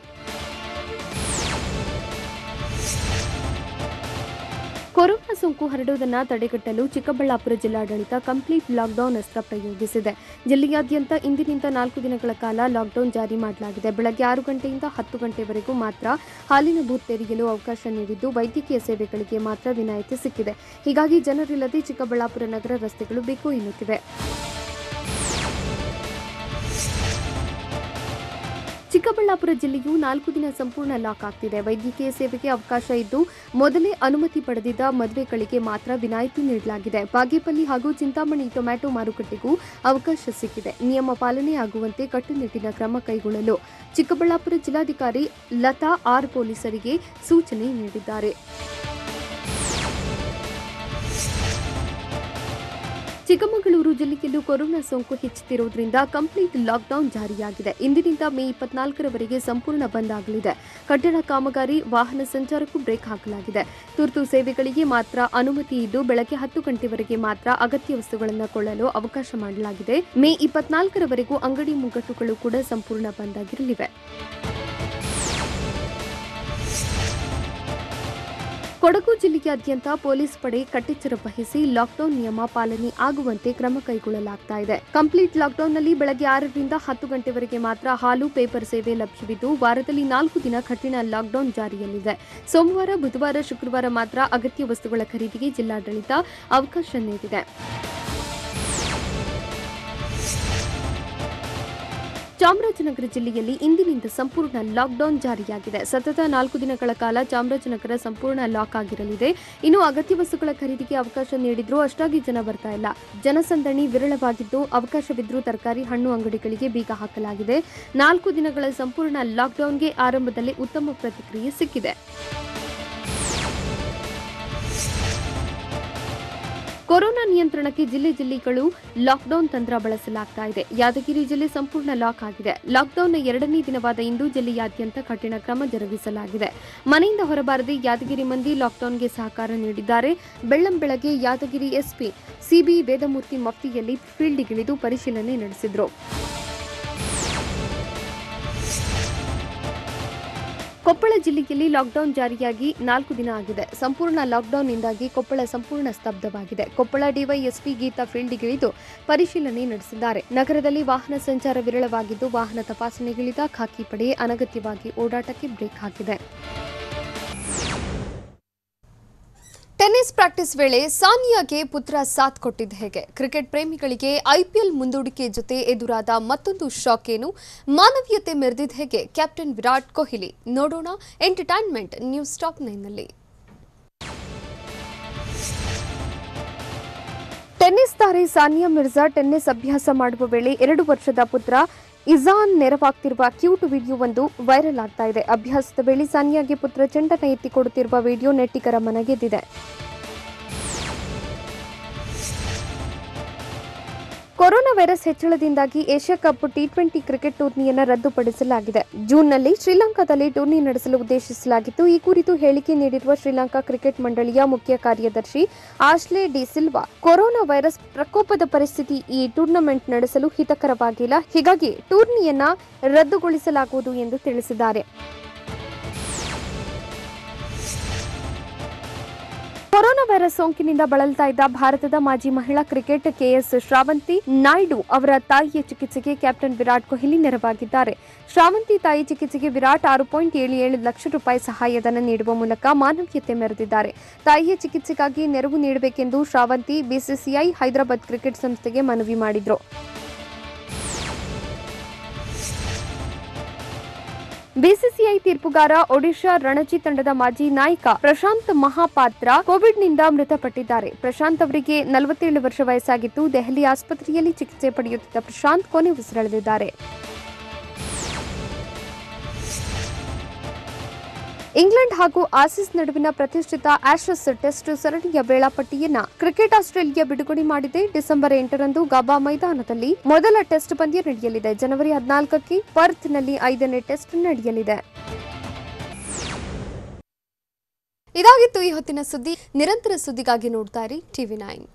ಕೊರೋನಾ ಸೋಂಕು ಹರಡುವುದನ್ನು ತಡೆಗಟ್ಟಲು ಚಿಕ್ಕಬಳ್ಳಾಪುರ ಜಿಲ್ಲಾಡಳಿತ ಕಂಪ್ಲೀಟ್ ಲಾಕ್ಡೌನ್ ಅಸ್ತ್ರ ಪ್ರಯೋಗಿಸಿದೆ. ಜಿಲ್ಲೆಯಾದ್ಯಂತ ಇಂದಿನಿಂದ 4 ದಿನಗಳ ಕಾಲ ಲಾಕ್ಡೌನ್ ಜಾರಿ ಮಾಡಲಾಗಿದೆ. ಬೆಳಗ್ಗೆ 6 ಗಂಟೆಯಿಂದ 10 ಗಂಟೆವರೆಗೂ ಮಾತ್ರ ಹಾಲಿನ ಬೂತ್ ತೆರೆಯಲು ಅವಕಾಶ ನೀಡಿದ್ದು ವೈದ್ಯಕೀಯ ಸೇವೆಗಳಿಗೆ ಮಾತ್ರ ವಿನಾಯಿತಿ ಸಿಕ್ಕಿದೆ. ಹೀಗಾಗಿ ಜನರಿಲ್ಲದೆ ಚಿಕ್ಕಬಳ್ಳಾಪುರ ನಗರ ರಸ್ತೆಗಳು ಬೇಕು ಎನ್ನುತ್ತಿವೆ. ಚಿಕ್ಕಬಳ್ಳಾಪುರ ಜಿಲ್ಲೆಯು 4 ದಿನ ಸಂಪೂರ್ಣ ಲಾಕ್ ಆಗ್ತಿದೆ. ವೈದ್ಯಕೀಯ ಸೇವೆಗೆ ಅವಕಾಶ ಇದ್ದು ಮೊದಲೇ ಅನುಮತಿ ಪಡೆದಿದ್ದ ಮದುವೆಗಳಿಗೆ ಮಾತ್ರ ವಿನಾಯಿತಿ ನೀಡಲಾಗಿದೆ. ಬಾಗೇಪಲ್ಲಿ ಹಾಗೂ ಚಿಂತಾಮಣಿ ಟೊಮ್ಯಾಟೊ ಮಾರುಕಟ್ಟೆಗೂ ಅವಕಾಶ ಸಿಕ್ಕಿದೆ. ನಿಯಮ ಪಾಲನೆ ಆಗುವಂತೆ ಕಟ್ಟುನಿಟ್ಟಿನ ಕ್ರಮ ಕೈಗೊಳ್ಳಲು ಚಿಕ್ಕಬಳ್ಳಾಪುರ ಜಿಲ್ಲಾಧಿಕಾರಿ ಲತಾ ಆರ್ ಪೊಲೀಸರಿಗೆ ಸೂಚನೆ ನೀಡಿದ್ದಾರೆ. ಚಿಕ್ಕಮಗಳೂರು ಜಿಲ್ಲೆಯಲ್ಲೂ ಕೊರೋನಾ ಸೋಂಕು ಹೆಚ್ಚುತ್ತಿರುವುದರಿಂದ ಕಂಪ್ಲೀಟ್ ಲಾಕ್ಡೌನ್ ಜಾರಿಯಾಗಿದೆ. ಇಂದಿನಿಂದ ಮೇ 24ರವರೆಗೆ ಸಂಪೂರ್ಣ ಬಂದ್ ಆಗಲಿದೆ. ಕಟ್ಟಡ ಕಾಮಗಾರಿ, ವಾಹನ ಸಂಚಾರಕ್ಕೂ ಬ್ರೇಕ್ ಹಾಕಲಾಗಿದೆ. ತುರ್ತು ಸೇವೆಗಳಿಗೆ ಮಾತ್ರ ಅನುಮತಿ ಇದ್ದು ಬೆಳಗ್ಗೆ 10 ಗಂಟೆವರೆಗೆ ಮಾತ್ರ ಅಗತ್ಯ ವಸ್ತುಗಳನ್ನು ಕೊಳ್ಳಲು ಅವಕಾಶ ಮಾಡಲಾಗಿದೆ. ಮೇ 24ರವರೆಗೂ ಅಂಗಡಿ ಮುಂಗಟ್ಟುಗಳು ಕೂಡ ಸಂಪೂರ್ಣ ಬಂದ್ ಆಗಿರಲಿವೆ. ಕೊಡಗು ಜಿಲ್ಲೆಯಾದ್ಯಂತ ಪೊಲೀಸ್ ಪಡೆ ಕಟ್ಟೆಚ್ಚರ ವಹಿಸಿ ಲಾಕ್ಡೌನ್ ನಿಯಮ ಪಾಲನೆ ಆಗುವಂತೆ ಕ್ರಮ ಕೈಗೊಳ್ಳಲಾಗ್ತಾ ಇದೆ. ಕಂಪ್ಲೀಟ್ ಲಾಕ್ಡೌನ್ನಲ್ಲಿ ಬೆಳಗ್ಗೆ 6ರಿಂದ 10 ಗಂಟೆವರೆಗೆ ಮಾತ್ರ ಹಾಲು, ಪೇಪರ್ ಸೇವೆ ಲಭ್ಯವಿದ್ದು ವಾರದಲ್ಲಿ 4 ದಿನ ಕಠಿಣ ಲಾಕ್ಡೌನ್ ಜಾರಿಯಲ್ಲಿದೆ. ಸೋಮವಾರ, ಬುಧವಾರ, ಶುಕ್ರವಾರ ಮಾತ್ರ ಅಗತ್ಯ ವಸ್ತುಗಳ ಖರೀದಿಗೆ ಜಿಲ್ಲಾಡಳಿತ ಅವಕಾಶ ನೀಡಿದೆ. ಚಾಮರಾಜನಗರ ಜಿಲ್ಲೆಯಲ್ಲಿ ಇಂದಿನಿಂದ ಸಂಪೂರ್ಣ ಲಾಕ್ಡೌನ್ ಜಾರಿಯಾಗಿದೆ. ಸತತ 4 ದಿನಗಳ ಕಾಲ ಚಾಮರಾಜನಗರ ಸಂಪೂರ್ಣ ಲಾಕ್ ಆಗಿರಲಿದೆ. ಇನ್ನು ಅಗತ್ಯ ವಸ್ತುಗಳ ಖರೀದಿಗೆ ಅವಕಾಶ ನೀಡಿದ್ರೂ ಅಷ್ಟಾಗಿ ಜನ ಬರ್ತಾ ಇಲ್ಲ. ಜನಸಂದಣಿ ವಿರಳವಾಗಿದ್ದು ಅವಕಾಶವಿದ್ರೂ ತರಕಾರಿ, ಹಣ್ಣು ಅಂಗಡಿಗಳಿಗೆ ಬೀಗ ಹಾಕಲಾಗಿದೆ. 4 ದಿನಗಳ ಸಂಪೂರ್ಣ ಲಾಕ್ಡೌನ್ಗೆ ಆರಂಭದಲ್ಲಿ ಉತ್ತಮ ಪ್ರತಿಕ್ರಿಯೆ ಸಿಕ್ಕಿದೆ. ಕೊರೋನಾ ನಿಯಂತ್ರಣಕ್ಕೆ ಜಿಲ್ಲೆಗಳು ಲಾಕ್ಡೌನ್ ತಂತ್ರ ಬಳಸಲಾಗ್ತಾ ಇದೆ. ಯಾದಗಿರಿ ಜಿಲ್ಲೆ ಸಂಪೂರ್ಣ ಲಾಕ್ ಆಗಿದೆ. ಲಾಕ್ಡೌನ್ನ 2ನೇ ದಿನವಾದ ಇಂದು ಜಿಲ್ಲೆಯಾದ್ಯಂತ ಕಠಿಣ ಕ್ರಮ ಜರುಗಿಸಲಾಗಿದೆ. ಮನೆಯಿಂದ ಹೊರಬಾರದೆ ಯಾದಗಿರಿ ಮಂದಿ ಲಾಕ್ಡೌನ್ಗೆ ಸಹಕಾರ ನೀಡಿದ್ದಾರೆ. ಬೆಳ್ಳಂಬೆಳಗ್ಗೆ ಯಾದಗಿರಿ ಎಸ್ಪಿ ಸಿಬಿ ವೇದಮೂರ್ತಿ ಮಫ್ತಿಯಲ್ಲಿ ಫೀಲ್ಡ್ಗಿಳಿದು ಪರಿಶೀಲನೆ ನಡೆಸಿದರು. ಕೊಪ್ಪಳ ಜಿಲ್ಲೆಯಲ್ಲಿ ಲಾಕ್ಡೌನ್ ಜಾರಿಯಾಗಿ 4 ದಿನ ಆಗಿದೆ. ಸಂಪೂರ್ಣ ಲಾಕ್ಡೌನ್ನಿಂದಾಗಿ ಕೊಪ್ಪಳ ಸಂಪೂರ್ಣ ಸ್ತಬ್ಧವಾಗಿದೆ. ಕೊಪ್ಪಳ ಡಿವೈಎಸ್ಪಿ ಗೀತಾ ಫೀಲ್ಡ್ಗಿಳಿದು ಪರಿಶೀಲನೆ ನಡೆಸಿದ್ದಾರೆ. ನಗರದಲ್ಲಿ ವಾಹನ ಸಂಚಾರ ವಿರಳವಾಗಿದ್ದು, ವಾಹನ ತಪಾಸಣೆಗಿಳಿದ ಖಾಕಿ ಪಡೆ ಅನಗತ್ಯವಾಗಿ ಓಡಾಟಕ್ಕೆ ಬ್ರೇಕ್ ಹಾಕಿದೆ. ಟೆನ್ನಿಸ್ ಪ್ರಾಕ್ಟೀಸ್ ವೇಳೆ ಸಾನಿಯಾಗೆ ಪುತ್ರ ಸಾಥ್ ಕೊಟ್ಟಿದ್ದು ಹೇಗೆ? ಕ್ರಿಕೆಟ್ ಪ್ರೇಮಿಗಳಿಗೆ ಐಪಿಎಲ್ ಮುಂದೂಡಿಕೆ ಜೊತೆ ಎದುರಾದ ಮತ್ತೊಂದು ಶಾಕ್ ಏನು? ಮಾನವೀಯತೆ ಮೆರೆದಿದ್ದು ಹೇಗೆ ಕ್ಯಾಪ್ಟನ್ ವಿರಾಟ್ ಕೊಹ್ಲಿ? ನೋಡೋಣ ಎಂಟರ್ಟೈನ್ಮೆಂಟ್ ನ್ಯೂಸ್ ಟಾಪ್ 9ನಲ್ಲಿ. ಟೆನ್ನಿಸ್ ತಾರೆ ಸಾನಿಯಾ ಮಿರ್ಜಾ ಟೆನ್ನಿಸ್ ಅಭ್ಯಾಸ ಮಾಡುವ ವೇಳೆ 2 ವರ್ಷದ ಪುತ್ರ ಇಜಾನ್ ನೆರವಾಗ್ತಿರುವ ಕ್ಯೂಟ್ ವಿಡಿಯೋವೊಂದು ವೈರಲ್ ಆಗ್ತಾ ಇದೆ. ಅಭ್ಯಾಸದ ವೇಳೆ ಸಾನಿಯಾಗೆ ಪುತ್ರ ಚೆಂಡನ್ನು ಎತ್ತಿಕೊಡುತ್ತಿರುವ ವಿಡಿಯೋ ನೆಟ್ಟಿಗರ ಮನಗೆದ್ದಿದೆ. ಕೊರೋನಾ ವೈರಸ್ ಹೆಚ್ಚಳದಿಂದಾಗಿ ಏಷ್ಯಾ ಕಪ್ ಟಿ20 ಕ್ರಿಕೆಟ್ ಟೂರ್ನಿಯನ್ನು ರದ್ದುಪಡಿಸಲಾಗಿದೆ. ಜೂನ್ನಲ್ಲಿ ಶ್ರೀಲಂಕಾದಲ್ಲಿ ಟೂರ್ನಿ ನಡೆಸಲು ಉದ್ದೇಶಿಸಲಾಗಿತ್ತು. ಈ ಕುರಿತು ಹೇಳಿಕೆ ನೀಡಿರುವ ಶ್ರೀಲಂಕಾ ಕ್ರಿಕೆಟ್ ಮಂಡಳಿಯ ಮುಖ್ಯ ಕಾರ್ಯದರ್ಶಿ ಆಶ್ಲೆ ಡಿ ಸಿಲ್ವಾ, ಕೊರೋನಾ ವೈರಸ್ ಪ್ರಕೋಪದ ಪರಿಸ್ಥಿತಿ ಈ ಟೂರ್ನಮೆಂಟ್ ನಡೆಸಲು ಹಿತಕರವಾಗಿಲ್ಲ, ಹೀಗಾಗಿ ಟೂರ್ನಿಯನ್ನ ರದ್ದುಗೊಳಿಸಲಾಗುವುದು ಎಂದು ತಿಳಿಸಿದ್ದಾರೆ. ಕೊರೋನಾ ವೈರಸ್ ಸೋಂಕಿನಿಂದ ಬಳಲ್ತಾ ಇದ್ದ ಭಾರತದ ಮಾಜಿ ಮಹಿಳಾ ಕ್ರಿಕೆಟ್ ಕೆಎಸ್ ಶ್ರಾವಂತಿ ನಾಯ್ಡು ಅವರ ತಾಯಿಯ ಚಿಕಿತ್ಸೆಗೆ ಕ್ಯಾಪ್ಟನ್ ವಿರಾಟ್ ಕೊಹ್ಲಿ ನೆರವಾಗಿದ್ದಾರೆ. ಶ್ರಾವಂತಿ ತಾಯಿ ಚಿಕಿತ್ಸೆಗೆ ವಿರಾಟ್ 6.77 ಲಕ್ಷ ರೂಪಾಯಿ ಸಹಾಯಧನ ನೀಡುವ ಮೂಲಕ ಮಾನವೀಯತೆ ಮೆರೆದಿದ್ದಾರೆ. ತಾಯಿಯ ಚಿಕಿತ್ಸೆಗಾಗಿ ನೆರವು ನೀಡಬೇಕೆಂದು ಶ್ರಾವಂತಿ ಬಿಸಿಸಿಐ ಹೈದರಾಬಾದ್ ಕ್ರಿಕೆಟ್ ಸಂಸ್ಥೆಗೆ ಮನವಿ ಮಾಡಿದ್ರು. ಬಿಸಿಸಿಐ ತೀರ್ಪುಗಾರ ಒಡಿಶಾ ರಣಜಿ ತಂಡದ ಮಾಜಿ ನಾಯಕ ಪ್ರಶಾಂತ್ ಮಹಾಪಾತ್ರ ಕೋವಿಡ್ನಿಂದ ಮೃತಪಟ್ಟಿದ್ದಾರೆ. ಪ್ರಶಾಂತ್ ಅವರಿಗೆ 47 ವರ್ಷ ವಯಸ್ಸಾಗಿದ್ದು, ದೆಹಲಿ ಆಸ್ಪತ್ರೆಯಲ್ಲಿ ಚಿಕಿತ್ಸೆ ಪಡೆಯುತ್ತಿದ್ದ ಪ್ರಶಾಂತ್ ಕೊನೆ ಉಸಿರೆಳೆದಿದ್ದಾರೆ. ಇಂಗ್ಲೆಂಡ್ ಹಾಗೂ ಆಸೀಸ್ ನಡುವಿನ ಪ್ರತಿಷ್ಠಿತ ಆಶಸ್ ಟೆಸ್ಟ್ ಸರಣಿಯ ವೇಳಾಪಟ್ಟಿಯನ್ನ ಕ್ರಿಕೆಟ್ ಆಸ್ಟ್ರೇಲಿಯಾ ಬಿಡುಗಡೆ ಮಾಡಿದೆ. ಡಿಸೆಂಬರ್ 8ರಂದು ಗಬಾ ಮೈದಾನದಲ್ಲಿ ಮೊದಲ ಟೆಸ್ಟ್ ಪಂದ್ಯ ನಡೆಯಲಿದೆ. ಜನವರಿ 14ಕ್ಕೆ ಪರ್ತ್ನಲ್ಲಿ 5ನೇ ಟೆಸ್ಟ್ ನಡೆಯಲಿದೆ. ಇದಾಗಿತ್ತು ಈ ಹೊತ್ತಿನ ಸುದ್ದಿ. ನಿರಂತರ ಸುದ್ದಿಗಾಗಿ ನೋಡ್ತಾ ಇರಿ TV9.